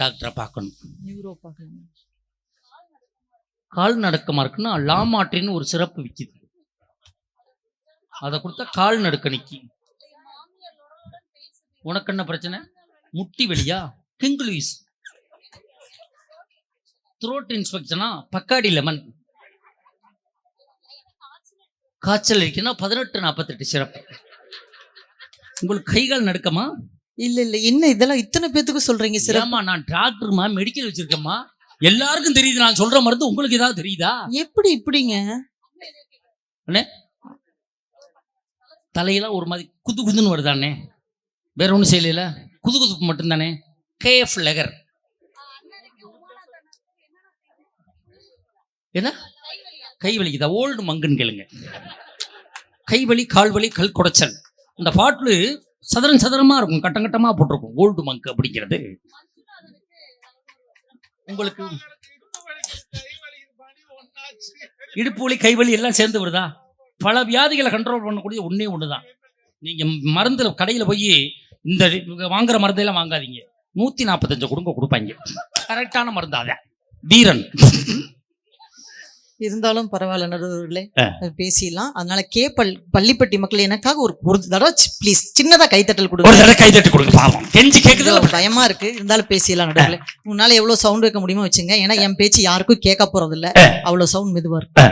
டாக்டரை பார்க்கணும். நியூரோ பார்க்கணும். கால் நடுக்கமா இருக்குன்னா லாமாற்றின்னு ஒரு சிறப்பு விற்கிது, அதை கொடுத்தா கால் நடுக்க நிக்கி. உனக்கு என்ன பிரச்சனை? முட்டி வெளியா? King Louis. த்ரோட் இன்ஸ்பெக்ஷனா? Bacardi lemon. காய்ச்சல் இருக்குன்னா 1848 சிறப்பு. உங்களுக்கு கைகால் நடுக்கமா? இல்ல இல்ல, என்ன இதெல்லாம் இத்தனை பேத்துக்கு சொல்றீங்க? சிறமா, நான் டாக்டர்மா, மெடிக்கல் வச்சிருக்கேம்மா, எல்லாருக்கும் தெரியுது. நான் சொல்ற மருந்து உங்களுக்கு ஏதாவது தெரியுதா? எப்படி இப்படிங்க? தலையெல்லாம் ஒரு மாதிரி குது குதுன்னு வருதானே, வேற ஒன்றும் செய்யல, குது குதுப்பு மட்டும்தானே. கேஎஃப் லெகர் என்ன கை வலிக்குதா? ஓல்டு மங்குன்னு கேளுங்க. கை வலி, கால் வலி, கல் குடைச்சல். இந்த பாட்டில் சதுரம் சதுரமா இருக்கும், கட்டம் கட்டமா போட்டிருக்கும். ஓல்டு மங்க் அப்படிங்கிறது உங்களுக்கு இடுப்பு வலி, கை வலி எல்லாம் சேர்ந்து வருதா? பல வியாதிகளை கண்ட்ரோல் பண்ணக்கூடிய ஒன்னே ஒண்ணுதான். நீங்க மருந்துல கடையில போய் இந்த வாங்குற மருந்தெல்லாம் வாங்காதீங்க. 145 கொடுப்பாங்க, கரெக்டான மருந்து. அதான் வீரன். இருந்தாலும் பரவாயில்ல நடுவர்களே, பேசிடலாம். அதனால பள்ளிப்பட்டி மக்கள் எனக்காக ஒரு தடவை ப்ளீஸ் சின்னதா கைத்தட்டல் கொடுங்க. கைத்தட்டல் கொடுங்க, பாவம் கெஞ்சி கேக்குது, பயமா இருக்கு. இருந்தாலும் பேசிடலாம் நடுவர்களே. உன்னால எவ்வளவு சவுண்ட் வைக்க முடியுமோ வச்சுங்க. ஏன்னா என் பேச்சு யாருக்கும் கேட்க போறது இல்ல, அவ்வளவு சவுண்ட் மெதுவா இருக்கு.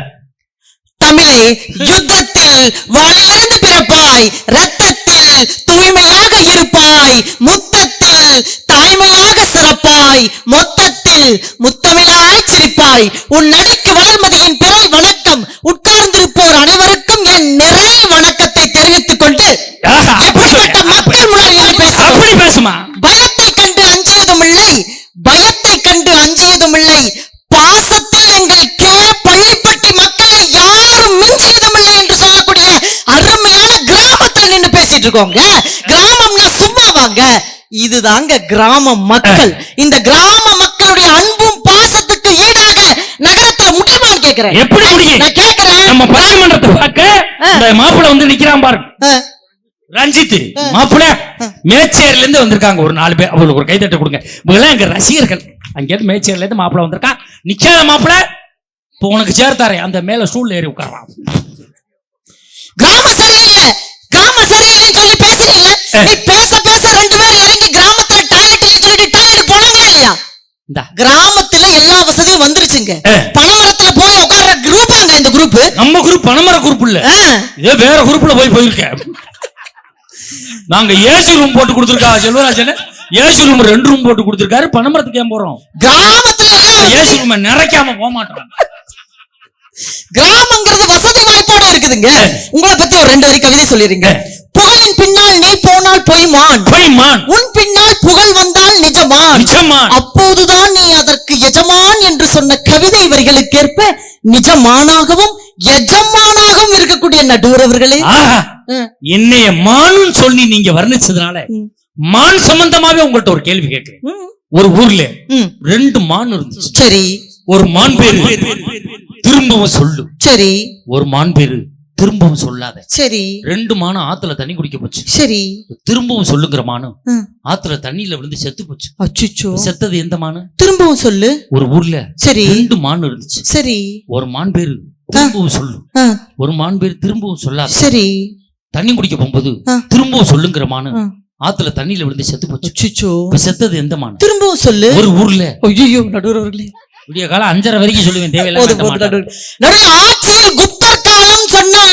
தமிழே, யுத்தத்தில் வாளிலிருந்து பிறப்பாய், ரத்தத்தில் தூய்மையாக இருப்பாய், முத்தத்தில் தாய்மையாக சிறப்பாய், மொத்தத்தில் முத்தமிழாய் சிரிப்பாய். உன் நடைக்கு வளர்மதியின் பிறை வணக்கம். உட்கார்ந்திருப்போர் அனைவருக்கும் என் நிறை வணக்கத்தை தெரிவித்துக் கொண்டு மக்கள் முன்னாடி பேசுமா. பயத்தை கண்டு அஞ்சியதும் இல்லை, பயத்தை கண்டு அஞ்சியதும் இல்லை, பாசத்தில் எங்கள் பள்ளிப்பட்டி மக்களை யாரும் மிஞ்சியதும் இல்லை என்று சொல்லக்கூடிய அருமையான கிராமத்தில் நின்று பேசிட்டு இருக்கோங்க. கிராமம்னா சும்மா வாங்க, இதுதாங்க கிராம மக்கள். இந்த கிராம மக்களுடைய அன்பும் பாசத்துக்கு ஈடாக நகரத்துல முடியுமான்னு கேக்குறேன். எப்படி முடியும்? நான் கேக்குறேன். நம்ம பட்டிமன்றத்தை பார்க்க மாப்பிள்ள வந்து நிக்கிறான் பாருங்க, ரஞ்சித் மாப்பிள்ள மேச்சேரில இருந்து வந்திருக்காங்க ஒரு 4 பேர். அவங்களுக்கு ஒரு கைதட்ட கொடுங்க. இவங்கெல்லாம் எங்க ரசிகர்கள். அங்கேருந்து மேச்சேரில இருந்து மாப்பிள்ள வந்திருக்கான். நிக்காத மாப்பிள்ள, இப்போ உனக்கு சேர்த்தாரே அந்த மேல ஸ்டூல்ல ஏறி உட்காரலாம். கிராம சரியில்லை, கிராம சரியில்லைன்னு சொல்லி பேசுறீங்க. நீ பேச பேச 2 பேர் இறங்கி கிராமத்துல டாய்லெட் சொல்லிட்டு டாய்லெட் போனாங்களா இல்லையா? கிராமத்துல எல்லா வசதியும் வந்துருச்சுங்க. பனைமரத்துல போய் உட்கார்ற குரூப் இந்த குரூப். நம்ம குரூப் பனைமர குரூப் இல்ல, இதே வேற குரூப்ல போயிருக்கேன். நாங்க ஏசி ரூம் போட்டு கொடுத்துருக்கா செல்வராஜன். ஏசி ரூம் 2 ரூம் போட்டு கொடுத்துருக்காரு. பனைமரத்துக்கு ஏன் போறோம்? கிராமத்துல எல்லாம் ஏசி ரூம் நிறைக்காம போக மாட்டோம். கிராமங்கிறது வசதி வாய்ப்போட இருக்குதுங்க. உங்களை பத்தி ஒரு 2 வரி கவிதை சொல்லிருங்க. புகழின் பின்னால் நீ போனால் பொய்மான், உன் பின்னால் புகழ் வந்தால் நிஜமான், அப்போதுதான் நீ அதற்கு எஜமான் என்று சொன்ன கவிதை வரிகளுக்கேற்ப நிஜமானாகவும் எஜமானாகவும் இருக்கக்கூடிய நடுவர் அவர்களே, என்னைய மானுன்னு சொல்லி நீங்க வர்ணிச்சதுனால மான் சம்பந்தமாவே உங்கள்ட்ட ஒரு கேள்வி கேட்கிறேன். ஒரு ஊர்ல 2 மான் இருந்துச்சு. சரி. ஒரு மான் பேரு திரும்பவும் சொல்லு. சரி. ஒரு மான் பேரு திரும்பவும் சொல்லாத. சரி. 2 மானும் ஆத்துல தண்ணி குடிக்க போச்சு. சரி. திரும்பவும் சொல்லுங்கிற மானும் ஆத்துல தண்ணியில விழுந்து செத்து போச்சு. அச்சச்சோ. செத்தது எந்த மானு? திரும்பவும் சொல்லு. ஒரு ஊர்ல சரி 2 மான் இருந்துச்சு. சரி. ஒரு மான் பேரு திரும்பவும் சொல்லு, ஒரு மான் பேரு திரும்பவும் சொல்லாத. சரி. தண்ணி குடிக்க போகும்போது திரும்பவும் சொல்லுங்கிற மானு ஆத்துல தண்ணியில விழுந்து செத்து போச்சு. அச்சச்சோ. செத்தது எந்த மானு? திரும்பவும் சொல்லு. ஒரு ஊர்ல ஐயோ நடுவர் அவர்களே, விடிய காலம் 5:30 வரைக்கும் சொல்லுவேன், தேவையில்லை. ஆட்சியில் குப்தர் காலம் சொன்னா,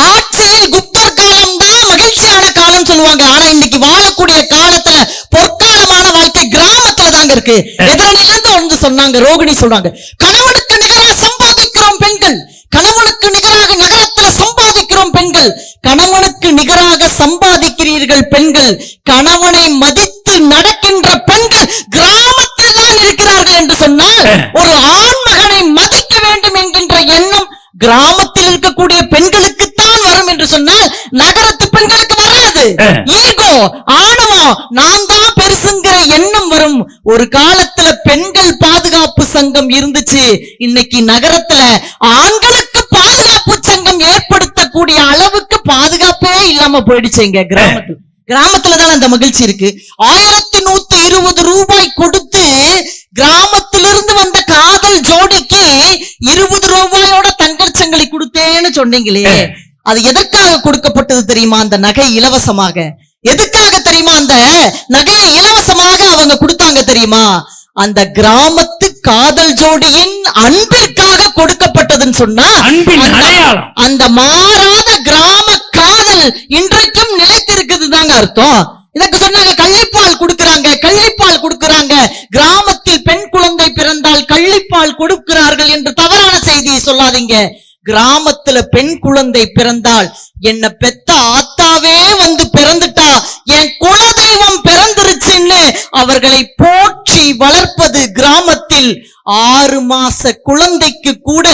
ஆட்சியில் குப்தர் காலம் தான் மகிழ்ச்சியான காலம் சொல்லுவாங்க. ஆனா இன்னைக்கு வாழக்கூடிய காலத்துல பொற்காலமான வாழ்க்கை கிராமத்துல தாங்க இருக்கு. எதிரணியில இருந்து வந்து சொன்னாங்க, ரோகிணி சொல்றாங்க, கணவனுக்கு நிகராக சம்பாதிக்கிறோம் பெண்கள், கணவனுக்கு நிகராக நகரத்துல சம்பாதிக்கிறோம் பெண்கள், கணவனுக்கு நிகராக சம்பாதிக்கிறீர்கள் பெண்கள், கணவனை மதித்து நடக்கின்ற பெண்கள் கிராமத்தில் தான் இருக்கிறார்கள் என்று சொன்னால், ஒரு ஆண்மகனை மதிக்க வேண்டும் என்கின்ற எண்ணம் கிராமத்தில் இருக்கக்கூடிய பெண்களுக்குத்தான் வரும் என்று சொன்னால் நகரத்து பெண்களுக்கு வராது. ஈகோ, ஆணவம், நான் தான் பெருசுங்கிற எண்ணம் வரும். ஒரு காலத்துல பெண்கள் பாதுகாப்பு சங்கம் இருந்துச்சு. இன்னைக்கு நகரத்துல ஆண்களுக்கு பாதுகாப்பு சங்கம் ஏற்படுத்தக்கூடிய அளவுக்கு பாதுகாப்பே இல்லாம போயிடுச்சுங்க கிராமத்துல. கிராமத்துலதான் அந்த மகிழ்ச்சி இருக்கு. 1120 ரூபாய் கொடுத்து சொன்னீங்களே, அது எதற்காக கொடுக்கப்பட்டது தெரியுமா? அந்த நகை இலவசமாக எதுக்காக தெரியுமா? அந்த நகையை இலவசமாக அவங்க கொடுத்தாங்க தெரியுமா? அந்த கிராமத்து காதல் ஜோடியின் அன்பிற்காக கொடுக்கப்பட்டதுன்னு சொன்னா, அந்த மாறாத கிராம காதல் இன்றைக்கும் நிலைத்திருக்குது தாங்க அர்த்தம். இதற்கு சொன்னாங்க கள்ளிப்பால் கொடுக்கிறாங்க. கிராமத்தில் பெண் குழந்தை பிறந்தால் கள்ளிப்பால் கொடுக்கிறார்கள் என்று தவறான செய்தியை சொல்லாதீங்க. கிராமத்துல பெண் குழந்தை பிறந்தால் என்ன பெத்த ஆத்தாவே வந்து பிறந்துட்டா, என் குலதெய்வம் பிறந்துருச்சுன்னு அவர்களை போற்றி வளர்ப்பது கிராமத்தில். 6 மாச குழந்தைக்கு கூட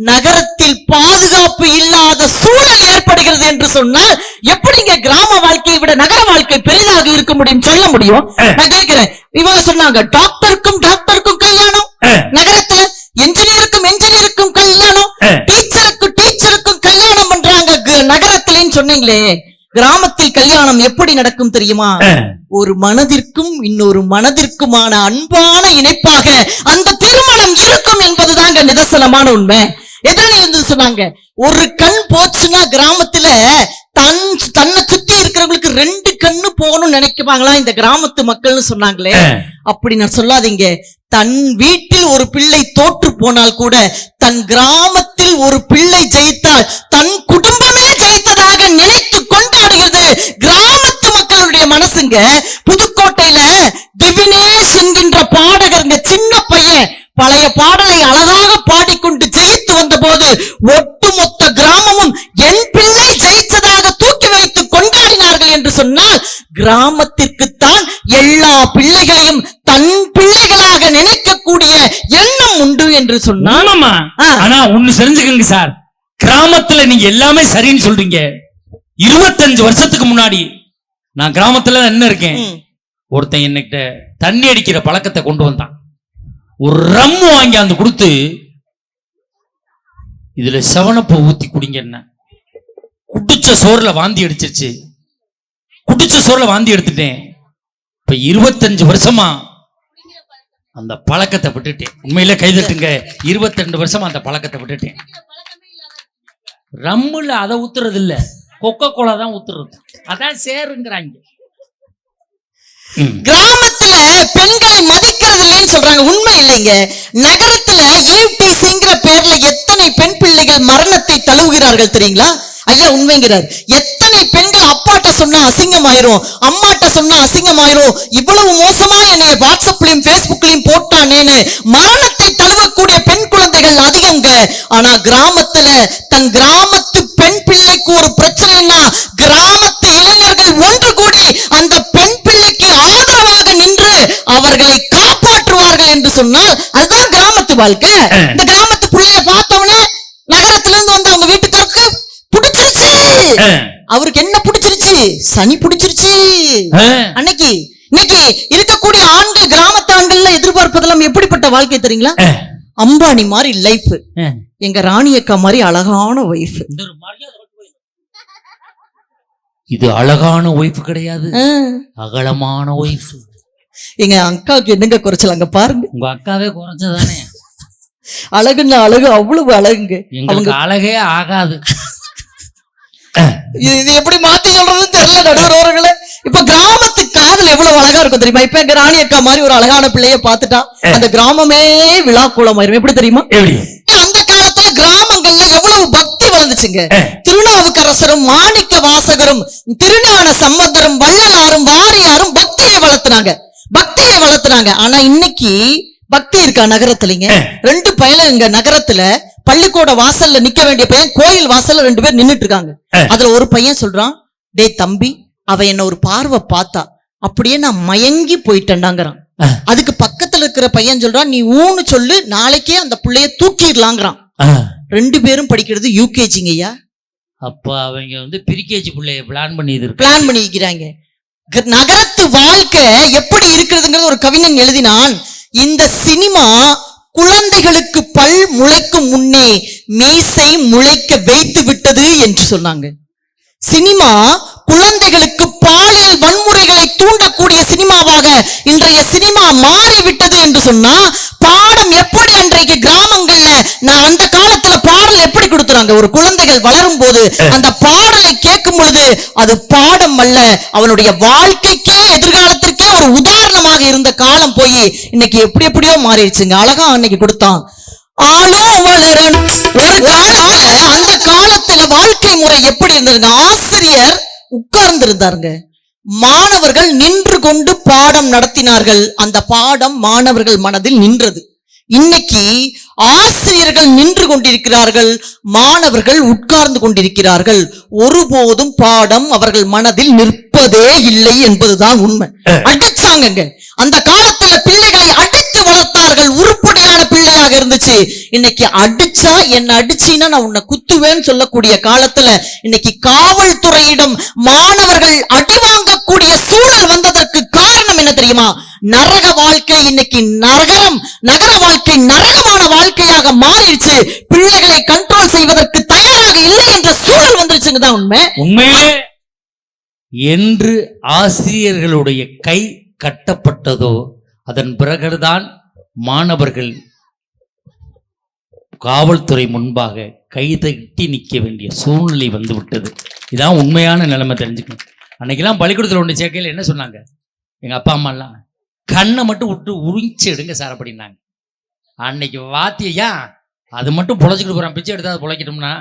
நகரத்தில் பாதுகாப்பு இல்லாத சூழல் ஏற்படுகிறது என்று சொன்னால் எப்படிங்க கிராம வாழ்க்கையை விட நகர வாழ்க்கை பெரிதாக இருக்க முடியும் சொல்ல முடியும்? நான் கேட்கிறேன். இவங்க சொன்னாங்க டாக்டருக்கும் கல்யாணம், நகரத்துல என்ஜினியருக்கும் கல்யாணம், டீச்சருக்கும் கல்யாணம் பண்றாங்க நகரத்திலேன்னு சொன்னீங்களே. கிராமத்தில் கல்யாணம் எப்படி நடக்கும் தெரியுமா? ஒரு மனதிற்கும் இன்னொரு மனதிற்குமான அன்பான இணைப்பாக அந்த திருமணம் இருக்கும் என்பதுதாங்க நிதர்சனமான உண்மை. எதில் இருந்து சொன்னாங்க, ஒரு கண் போச்சுன்னா கிராமத்துல தன்னை சுத்தி இருக்கிறவங்களுக்கு 2 கண்ணு போகணும்னு நினைக்குவாங்களா இந்த கிராமத்து மக்கள்னு சொன்னாங்களே. அப்படி நான் சொல்லாதீங்க. தன் வீட்டில் ஒரு பிள்ளை தோற்று போனால் கூட தன் கிராமத்தில் ஒரு பிள்ளை ஜெயித்தால் தன் குடும்பமே ஜெயித்ததாக நினைத்து கொண்டாடுகிறது கிராமத்து மக்களுடைய மனசுங்க. புதுக்கோட்டையில திவினேஷ் என்கின்ற பாடகருங்க, சின்ன பையன் பழைய பாடலை அழகாக பாடிக்கொண்டு ஜெயித்து வந்த போது ஒட்டுமொத்த கிராமமும் என் பிள்ளை ஜெயித்ததாக தூக்கி வைத்து கொண்டாடினார்கள் என்று சொன்னால், கிராமத்திற்குத்தான் எல்லா பிள்ளைகளையும் தன் பிள்ளைகளாக நினைக்கக்கூடிய எண்ணம் உண்டு என்று சொன்னால். ஆனா ஒண்ணு தெரிஞ்சுக்கங்க சார், கிராமத்துல நீங்க எல்லாமே சரின்னு சொல்றீங்க. 25 வருஷத்துக்கு முன்னாடி நான் கிராமத்துல என்ன இருக்கேன், ஒருத்தன் என்கிட்ட தண்ணி அடிக்கிற பழக்கத்தை கொண்டு வந்தான். ஒரு ரம் வாங்கி அந்த கொடுத்து இதுல செவனப்ப ஊத்தி குடிங்க. என்ன குடிச்ச சோறுல வாந்தி அடிச்சிருச்சு. குடிச்ச சோறுல வாந்தி எடுத்துட்டேன். இப்ப 25 வருஷமா அந்த பழக்கத்தை விட்டுட்டேன். உண்மையில கைதட்டுங்க, 22 வருஷமா அந்த பழக்கத்தை விட்டுட்டேன். ரம்முல அதை ஊத்துறது இல்ல, கொக்கோ கோலா தான் ஊத்துறது. அதான் சேருங்கிறாங்க. கிராமத்துல பெண்களை மதிக்கிறது இல்லைன்னு சொல்றாங்க. உண்மை இல்லைங்க. நகரத்துல ஏடிசிங்கிற பேர்ல எத்தனை பெண் பிள்ளைகள் மரணத்தை தழுவுகிறார்கள் தெரியுங்களா? ஐயா உண்மைங்கிறார். எத்தனை பெண்கள் அப்பாட்ட சொன்னா அசிங்கமாயிரும், அம்மாட்ட சொன்னா அசிங்கமாயிரும், இவ்வளவு மோசமா என்னைய வாட்ஸ்அப்லயும் பேஸ்புக்லயும் போட்டானேன்னு மரணத்தை தழுவக்கூடிய பெண் குழந்தைகள் அதிகங்க. ஆனா கிராமத்துல தன் கிராமத்து பெண் பிள்ளைக்கு ஒரு பிரச்சனைன்னா கிராமத்து இளைஞர்கள் ஒன்று கூடி அந்த பெண் பிள்ளைக்கு ஆதரவாக நின்று அவர்களை காப்பாற்றுவார்கள் என்று சொன்னால் அதுதான் கிராமத்து வாழ்க்கை. இந்த கிராமத்து பிள்ளைய பார்த்தவனே நகரத்துல இருந்து வந்து அவங்க வீட்டுக்காருக்கு பிடிச்சிருச்சு. அவருக்கு என்ன பிடிச்சிருச்சு? சனி பிடிச்சிருச்சு. அன்னைக்கு இன்னைக்கு இருக்கக்கூடிய ஆண்கள், கிராமத்து ஆண்கள்ல எதிர்பார்ப்பதெல்லாம் எப்படிப்பட்ட வாழ்க்கை தெரியுங்களா? அம்பானி மாதிரி லைஃப், எங்க ராணி அக்கா மாதிரி அழகான ஒய்ஃப். இது அழகான ஒய்ஃப் கிடையாது, அகலமான ஒய்ஃப். எங்க அக்காவுக்கு என்னங்க குறைச்சல்? அங்க பாருங்க, உங்க அக்காவே குறைச்சதானே. அழகுன்னா அழகு, அவ்வளவு அழகுங்க. அவங்க அழகே ஆகாது. இது எப்படி மாத்தி சொல்றதுன்னு தெரியல நடுவர்களே. இப்ப கிராமத்து காதல் எவ்வளவு அழகா இருக்கும் தெரியுமா? இப்ப எங்க ராணி அக்கா மாதிரி ஒரு அழகான பிள்ளைய பாத்துட்டா அந்த கிராமமே விழா கூலமாயிரும். எப்படி தெரியுமா? அந்த காலத்துல கிராமங்கள்ல எவ்வளவு பக்தி வளர்ந்துச்சுங்க. திருநாவுக்கரசரும் மாணிக்க வாசகரும் திருஞான சம்பந்தரும் வள்ளலாரும் வாரியாரும் பக்தியை வளர்த்துனாங்க. ஆனா இன்னைக்கு பக்தி இருக்கா நகரத்துலங்க? 2 பயலுங்க நகரத்துல பள்ளிக்கூட வாசல்ல நிக்க வேண்டிய பையன் கோயில் வாசல்ல 2 பேர் நின்னுட்டு இருக்காங்க. அதுல ஒரு பையன் சொல்றான், டேய் தம்பி, அவ என்ன ஒரு பார்வை பார்த்தா அப்படியே நான் மயங்கி போயிட்டேன்டாங்கிறான். அதுக்கு பக்கத்துல இருக்கிற பையன் சொல்றான், நீ ஊன்னு சொல்லு, நாளைக்கே அந்த பிள்ளைய தூக்கிடலாங்கிறான். 2 பேரும் படிக்கிறது யூகேஜிங்க ஐயா. அப்ப அவங்க பிரிகேஜி பிள்ளைய பிளான் பண்ணிக்கிறாங்க. நகரத்து வாழ்க்கை எப்படி இருக்கிறதுங்கிறது ஒரு கவிஞன் எழுதினான். இந்த சினிமா குழந்தைகளுக்கு பல் முளைக்கும் முன்னே மீசை முளைக்க வைத்து விட்டது என்று சொன்னாங்க. சினிமா குழந்தைகளுக்கு பாலியல் வன்முறைகளை தூண்டக்கூடிய சினிமாவாக இன்றைய சினிமா மாறிவிட்டது என்று சொன்னா, பாடம் எப்படி அன்றைக்கு கிராமங்கள்ல நான் அந்த காலத்துல பாடல் எப்படி கொடுத்துறாங்க? ஒரு குழந்தைகள் பிள்ளைகள் வளரும் போது அந்த பாடலை கேட்கும் பொழுது அது பாடம் அல்ல, அவனுடைய வாழ்க்கைக்கே எதிர்காலத்திற்கே ஒரு உதாரணமாக இருந்த காலம் போய் இன்னைக்கு எப்படியோ மாறிடுச்சுங்க. அழகா அன்னைக்கு கொடுத்தான் ஆளும் வளரன். ஒரு காலத்துல அந்த காலத்துல வாழ்க்கை முறை எப்படி இருந்ததுங்க? ஆசிரியர் உட்கார்ந்து இருந்தாருங்க, மாணவர்கள் நின்று கொண்டு பாடம் நடத்தினார்கள், அந்த பாடம் மாணவர்கள் மனதில் நின்றது. இன்னைக்கு ஆசிரியர்கள் நின்று கொண்டிருக்கிறார்கள், மாணவர்கள் உட்கார்ந்து கொண்டிருக்கிறார்கள். ஒருபோதும் பாடம் அவர்கள் மனதில் நிற்பதே இல்லை என்பதுதான் உண்மை. அடிச்சாங்க அந்த காலத்துல, பிள்ளைகளை அடித்து வளர்த்தார்கள், உருப்படியான பிள்ளையாக இருந்துச்சு. இன்னைக்கு அடிச்சா என்ன அடிச்சின்னா நான் உன்னை குத்துவேன்னு சொல்லக்கூடிய காலத்துல இன்னைக்கு காவல்துறையிடம் மாணவர்கள் அடி வாங்கக்கூடிய சூழல் வந்ததற்கு காரணம் என்ன தெரியுமா? நரக வாழ்க்கை இன்னைக்கு நகர வாழ்க்கை நரகமான வாழ்க்கையாக மாறிடுச்சு. பிள்ளைகளை கண்ட்ரோல் செய்வதற்கு தயாராக இல்லை என்ற சூழல் வந்துருச்சுங்க தான் உண்மை. உண்மையிலே என்று ஆசிரியர்களுடைய கை கட்டப்பட்டதோ அதன் பிறகுதான் மாணவர்கள் காவல்துறை முன்பாக கைதட்டி நிற்க வேண்டிய சூழ்நிலை வந்து விட்டது. இதான் உண்மையான நிலைமை, தெரிஞ்சுக்கணும். அன்னைக்கெல்லாம் பள்ளிக்கூடத்தில் ஒன்று சேர்க்கையில் என்ன சொன்னாங்க எங்க அப்பா அம்மா எல்லாம்? கண்ணை மட்டும் விட்டு உறிஞ்சி எடுங்க சார் அப்படின்னாங்க. அன்னைக்கு வாத்தியா அது மட்டும் பொழைச்சிக்கிட்டு போறான், பிச்சை எடுத்தா அது பொழைக்கட்டும்னா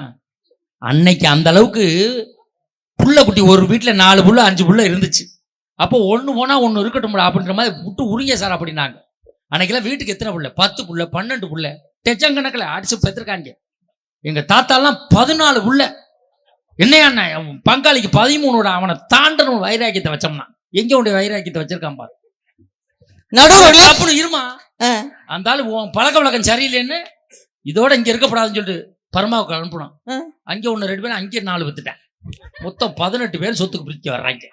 அன்னைக்கு அந்த அளவுக்கு புள்ள குட்டி ஒரு வீட்டில் 4 புள்ள 5 புள்ள இருந்துச்சு. அப்போ ஒன்று போனா ஒன்று இருக்கட்டும் அப்படின்ற மாதிரி விட்டு உரிங்க சார் அப்படின்னாங்க. அன்னைக்கெல்லாம் வீட்டுக்கு எத்தனை புள்ள? 10 புள்ள 12 புள்ள டெச்சங்கணக்கில் அடிச்சு பெற்றிருக்காங்க. எங்க தாத்தாலாம் 14 புள்ள. என்னையா பங்காளிக்கு 13 அவனை தாண்டணும் வைராக்கியத்தை வச்சோம்னா எங்க உடைய வைராக்கியத்தை வச்சிருக்கான் பாரு. நடுவுல இருமா அந்த ஆளு பழக்க வழக்கம் சரியில்லைன்னு இதோட இங்க இருக்கப்படாதுன்னு சொல்லிட்டு பரமாவுக்கு அனுப்பணும். அங்க ஒண்ணு 2 பேர் அங்கே 4 வித்துட்டேன். மொத்தம் 18 பேர் சொத்துக்கு பிரிக்க வர்றாங்க.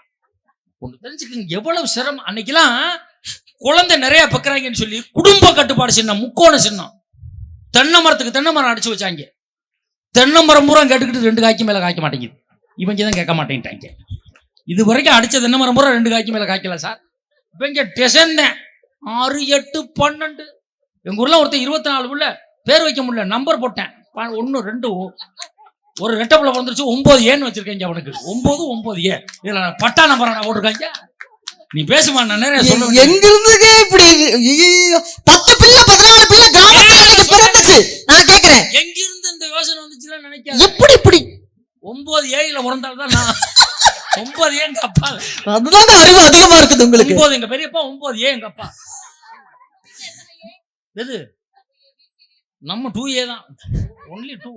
ஒண்ணு தெரிஞ்சுக்கங்க எவ்வளவு சிரமம். அன்னைக்கெல்லாம் குழந்தை நிறைய பக்குறாங்கன்னு சொல்லி குடும்ப கட்டுப்பாடு சின்னம், முக்கோண சின்னம், தென்னை மரத்துக்கு தென்னை மரம் அடிச்சு வச்சாங்க. தென்னை மரம் பூரா கேட்டுக்கிட்டு 2 காய்க்கு மேல காய்க்க மாட்டேங்குது. இவங்க தான் கேட்க மாட்டேங்கிட்டாங்க. இது வரைக்கும் அடிச்ச தென்னை மரம் பூரா 2 காய்க்கு மேல காய்க்கல சார். இப்ப இங்க டெசன் 6 8 12 எங்க ஊர்ல ஒருத்தர் 24 உள்ள பேர் வைக்க முடியல, நம்பர் போட்டேன் 1 2 ஒரு ரெட்டப்புல வந்துருச்சு 9 ஏன்னு வச்சிருக்கேன். அவனுக்கு 9 9 ஏ இதுல பட்டா நம்பர் நான் போட்டிருக்காங்க. நீ பேசுமா, நான் நிறைய சொல்லுவேன். எங்க இருந்துங்க இப்படி 10 பிள்ளை 14 பிள்ளை கிராமத்துல பிறந்துச்சு. நான் கேக்குறேன் எங்க இருந்து இந்த யோசனை வந்துச்சுல நினைக்கிறேன். இப்படி 9 ஏயில பிறந்தால்தான் நான் 9 ஏ எங்க அப்பா. அதுதான் அறிவு அதிகமா இருக்குது உங்களுக்கு. 9 எங்க பெரியப்பா, 9 ஏ எங்க அப்பா. எது நம்ம 2 ஏ தான், ஒன்லி 2.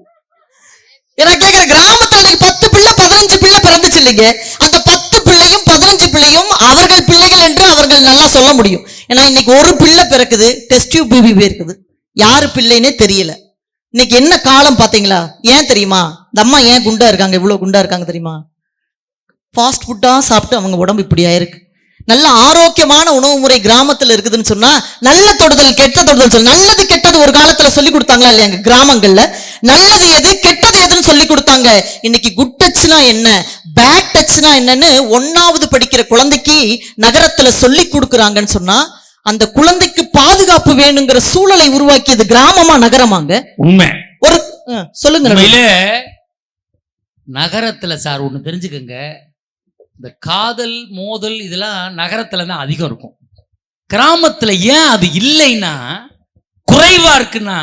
நான் கேக்குறேன், கிராமத்துல 10 பிள்ளை 15 பிள்ளை பிறந்துச்சு இல்லைங்க, அந்த 10 பிள்ளையும் 15 பிள்ளையும் அவர்கள் பிள்ளைகள் என்று அவர்கள் நல்லா சொல்ல முடியும். ஏன்னா இன்னைக்கு ஒரு பிள்ளை பிறக்குது, டெஸ்ட் டியூப் பேபி இருக்குது, யாரு பிள்ளைன்னே தெரியல. இன்னைக்கு என்ன காலம் பாத்தீங்களா? ஏன் தெரியுமா இந்த அம்மா ஏன் குண்டா இருக்காங்க, இவ்வளவு குண்டா இருக்காங்க தெரியுமா? ஃபாஸ்ட் ஃபுட்டா சாப்பிட்டு அவங்க உடம்பு இப்படி ஆயிருக்கு. நல்ல ஆரோக்கியமான உணவு முறை கிராமத்துல இருக்குதுன்னு சொன்னா நல்ல தொடுதல் கெட்ட தொடுதல் சொல்லு. நல்லது கெட்டது ஒரு காலத்துல சொல்லி கொடுத்தாங்களா இல்லையா? எங்க கிராமங்கள்ல நல்லது எது கெட்டது எதுன்னு சொல்லி கொடுத்தாங்க. இன்னைக்கு குட் டச்னா என்ன, பேட் டச்னா என்னன்னு 1வது படிக்கிற குழந்தைக்கு நகரத்துல சொல்லி கொடுக்குறாங்கன்னு சொன்னா அந்த குழந்தைக்கு பாதுகாப்பு வேணுங்கிற சூழலை உருவாக்கியது கிராமமா நகரமாங்க? உண்மை. ஒரு சொல்லுங்க. நகரத்துல சார் ஒண்ணு தெரிஞ்சுக்கங்க, இந்த காதல் மோதல் இதெல்லாம் நகரத்துல தான் அதிகம் இருக்கும். கிராமத்துல ஏன் அது இல்லைன்னா குறைவா இருக்குன்னா,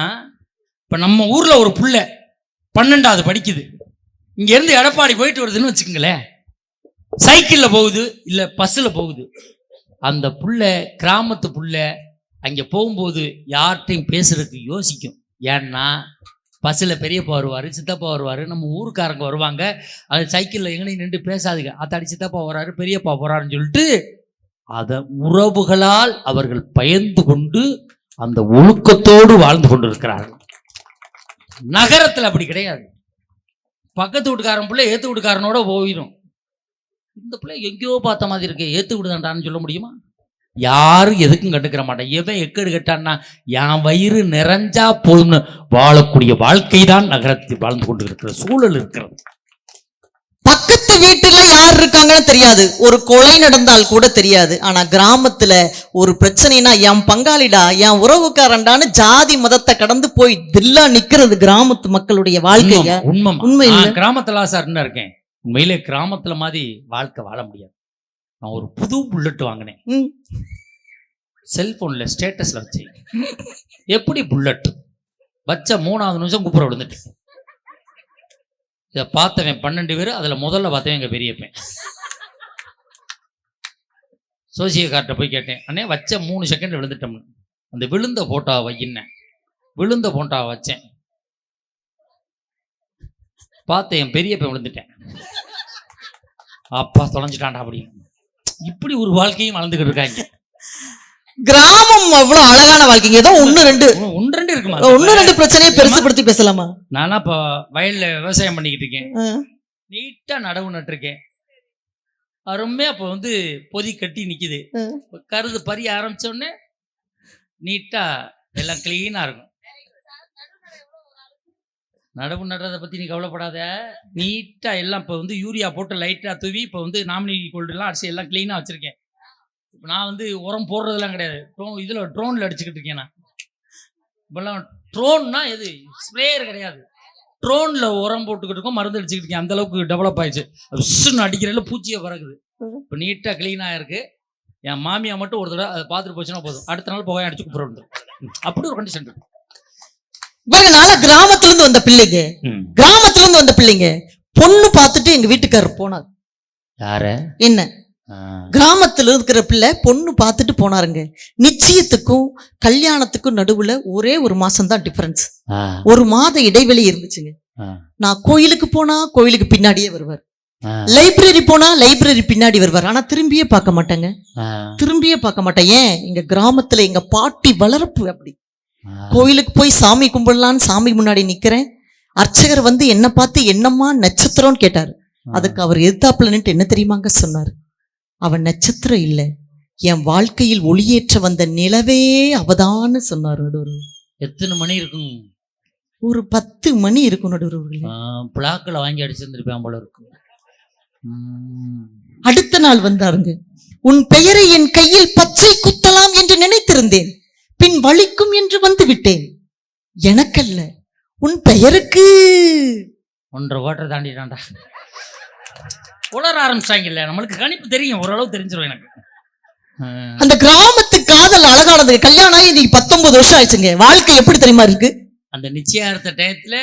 இப்ப நம்ம ஊர்ல ஒரு புள்ள 12வது படிக்குது, இங்க இருந்து எடப்பாடி போயிட்டு வருதுன்னு வச்சுக்கோங்களேன், சைக்கிள்ல போகுது இல்ல பஸ்ல போகுது. அந்த புள்ள கிராமத்து புள்ள அங்க போகும்போது யார்கிட்டையும் பேசுறதுக்கு யோசிக்கும். ஏன்னா பஸ்ஸில் பெரியப்பா வருவார், சித்தப்பா வருவார், நம்ம ஊருக்காரங்க வருவாங்க. அது சைக்கிளில் எங்கனையும் நின்று பேசாதுங்க, அத்தாடி சித்தப்பா வர்றாரு பெரியப்பா போறாருன்னு சொல்லிட்டு அதை உறவுகளால் அவர்கள் பயந்து கொண்டு அந்த ஒழுக்கத்தோடு வாழ்ந்து கொண்டு இருக்கிறார்கள். நகரத்தில் அப்படி கிடையாது. பக்கத்து வீட்டுக்காரன் பிள்ளை ஏத்து வீட்டுக்காரனோட போயிடும். இந்த பிள்ளை எங்கேயோ பார்த்த மாதிரி இருக்கு, ஏத்து விடுதான்டான்னு சொல்ல முடியுமா? யாரும் எதுக்கும் கண்டுக்கிற மாட்டேன். எவன் எக்கேடு கேட்டான்னா என் வயிறு நிறைஞ்சா போதும்னு வாழக்கூடிய வாழ்க்கை தான் நகரத்தில் வாழ்ந்து கொண்டு இருக்கிற சூழல் இருக்கிறது. பக்கத்து வீட்டுல யார் இருக்காங்கன்னு தெரியாது, ஒரு கொலை நடந்தால் கூட தெரியாது. ஆனா கிராமத்துல ஒரு பிரச்சனைனா என் பங்காளிடா, என் உறவுக்காரன்டான்னு ஜாதி மதத்தை கடந்து போய் தில்லா நிக்கிறது கிராமத்து மக்களுடைய வாழ்க்கைய. உண்மை இல்ல? கிராமத்துல சார் என்ன இருக்கேன், உண்மையிலே கிராமத்துல மாதிரி வாழ்க்கை வாழ முடியாது. நான் ஒரு புது புல்லட் வாங்கினேன், செல்போன்ல ஸ்டேட்டஸ்ல வச்சு. எப்படி புல்லட் வச்ச 3வது நிமிஷம் கூப்பிட விழுந்துட்டு, இதை பார்த்தவன் 12 பேர், அதுல முதல்ல பார்த்தவன் எங்க பெரியப்பேன். சோசியக்கார்ட்ட போய் கேட்டேன், அண்ணே வச்ச 3 செகண்ட் விழுந்துட்டோம்னு. அந்த விழுந்த போட்டோ வையின்னேன், விழுந்த போட்டோ வச்சேன், பார்த்தேன் என் பெரியப்பன் விழுந்துட்டேன். அப்பா தொலைஞ்சிட்டான்டா அப்படின்னு. இப்படி ஒரு வாழ்க்கையும் வாழ்ந்துகிட்டு இருக்காங்க. கிராமம் அவ்வளவு அழகான வாழ்க்கைங்க. ஏதோ ஒன்னு ரெண்டு இருக்குமா, 1-2 பிரச்சனையை பெருசுபடுத்தி பேசலாமா? நானா இப்ப வயல்ல விவசாயம் பண்ணிக்கிட்டு இருக்கேன், நீட்டா நடவு நட்டுருக்கேன், அருமையா அப்ப வந்து பொதி கட்டி நிக்குது. கருது பறிய ஆரம்பிச்ச உடனே நீட்டா எல்லாம் கிளீனா இருக்கும். நடவு நடுறதை பத்தி நீ கவலைப்படாத, நீட்டா எல்லாம் இப்ப வந்து யூரியா போட்டு லைட்டா தூவி இப்ப வந்து நாமினி கோல்டு எல்லாம் அடிச்சு எல்லாம் கிளீனா வச்சிருக்கேன். இப்ப நான் வந்து உரம் போடுறதெல்லாம் கிடையாது, இதுல ட்ரோன்ல அடிச்சுக்கிட்டு இருக்கேன். நான் இப்பெல்லாம் ட்ரோன்னா எது, ஸ்ப்ரேயர் கிடையாது, ட்ரோன்ல உரம் போட்டுக்கிட்டு இருக்கோம், மருந்து அடிச்சுக்கிட்டு இருக்கேன். அந்த அளவுக்கு டெவலப் ஆயிடுச்சு. விசுன்னு அடிக்கிறதுல பூச்சியை பறக்குது, இப்ப நீட்டா கிளீனா இருக்கு. என் மாமியா மட்டும் ஒரு தடவை அதை பார்த்துட்டு போச்சுன்னா போதும், அடுத்த நாள் புகையை அடிச்சு கூப்பிட வந்து. அப்படி ஒரு கண்டிஷன் இருக்கு. கிராமத்துல இருந்து வந்த பிள்ளைங்க பொண்ணு பார்த்துட்டு எங்க வீட்டுக்காரர் போனார். யார என்ன, கிராமத்துல இருக்கிற பிள்ளை பொண்ணு பார்த்துட்டு போனாருங்க. நிச்சயத்துக்கும் கல்யாணத்துக்கும் நடுவுல ஒரே ஒரு மாசம் தான் டிஃபரன்ஸ், 1 மாத இடைவெளி இருந்துச்சுங்க. நான் கோயிலுக்கு போனா கோயிலுக்கு பின்னாடியே வருவார், லைப்ரரி போனா லைப்ரரி பின்னாடி வருவார். ஆனா திரும்பியே பார்க்க மாட்டேன். ஏன், எங்க கிராமத்துல எங்க பாட்டி வளர்ப்பு அப்படி. கோயிலுக்கு போய் சாமி கும்பிடலான்னு சாமி முன்னாடி நிக்கிறேன், அர்ச்சகர் வந்து என்ன பார்த்து என்னம்மா நட்சத்திரம்னு கேட்டாரு. அதுக்கு அவர் எதிர்த்தாப்புல நின்று என்ன தெரியுமாங்க சொன்னாரு, அவன் நட்சத்திரம் இல்ல, என் வாழ்க்கையில் ஒளியேற்ற வந்த நிலவே அவதான்னு சொன்னாரு. எத்தனை மணி இருக்கும், ஒரு 10 மணி இருக்கும். நடுவர் பிளாக்ல வாங்கி அடிச்சிருந்திருப்பேன் போல இருக்கும். அடுத்த நாள் வந்தாருங்க, உன் பெயரை என் கையில் பச்சை குத்தலாம் என்று நினைத்திருந்தேன், பின் வலிக்கும் என்று வந்து விட்டேன், எனக்கல்ல உன் பெயருக்கு. 1.5 கோட்டை தாண்டிட்டான்டா. உளர ஆரம்பிச்சாங்கல்ல, நம்மளுக்கு கணிப்பு தெரியும், ஓரளவு தெரிஞ்சிடும் எனக்கு. அந்த கிராமத்து காதல் அழகானது. கல்யாணம் ஆகி இன்னைக்கு 19 வருஷம் ஆயிடுச்சுங்க. வாழ்க்கை எப்படி தெரியுமா இருக்கு? அந்த நிச்சயார்த்த டயத்துல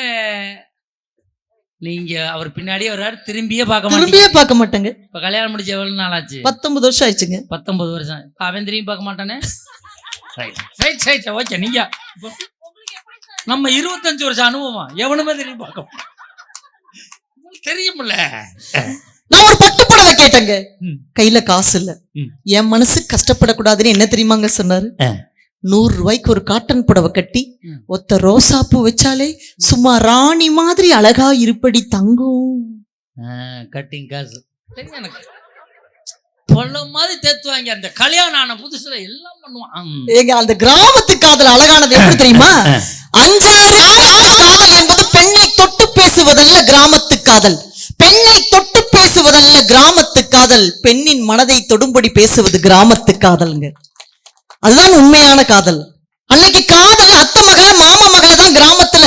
நீங்க அவர் பின்னாடியே வர்றாரு, திரும்பியே பார்க்க மாட்டாங்க. இப்ப கல்யாணம் முடிஞ்ச எவ்வளவு நாள் ஆச்சு? 19 வருஷம் ஆயிடுச்சுங்க. 19 வருஷம். அவன் திரும்பி பார்க்க மாட்டானே. ஓகே, நீங்க நம்ம 25 வருஷம் அனுபவம், எவனுமே திரும்பி பார்க்க தெரியுமில்ல. நான் ஒரு பட்டு புடவை கேட்டேங்க, கையில காசு இல்ல, என் மனசு கஷ்டப்படக்கூடாதுன்னு என்ன தெரியுமாங்க சொன்னாரு, 100 ரூபாய்க்கு ஒரு காட்டன் புடவை கட்டி ஒத்த ரோசாப்பூ வச்சாலே சும்மா ராணி மாதிரி அழகா இருப்படி தங்கும். கட்டிங் காசு எனக்கு பொல்ல மாதிரி தேத்துவாங்க. அந்த கல்யாணம் ஆன புதுசுல எல்லாம் பண்ணுவான். ஏங்க, அந்த கிராமத்து காதல் அழகானது எப்படி தெரியுமா? 5வது காதல் என்பது பெண்ணை தொட்டு பேசுவதல்ல கிராமத்து காதல், பெண்ணை தொட்டு பேசுவதல்ல கிராமத்து காதல், பெண்ணின் மனதை தொடும்படி பேசுவது கிராமத்து காதல்ங்க. அதுதான் உண்மையான காதல். அன்னைக்கு காதல் அத்தை மகளை மாமா மகளை தான் கிராமத்துல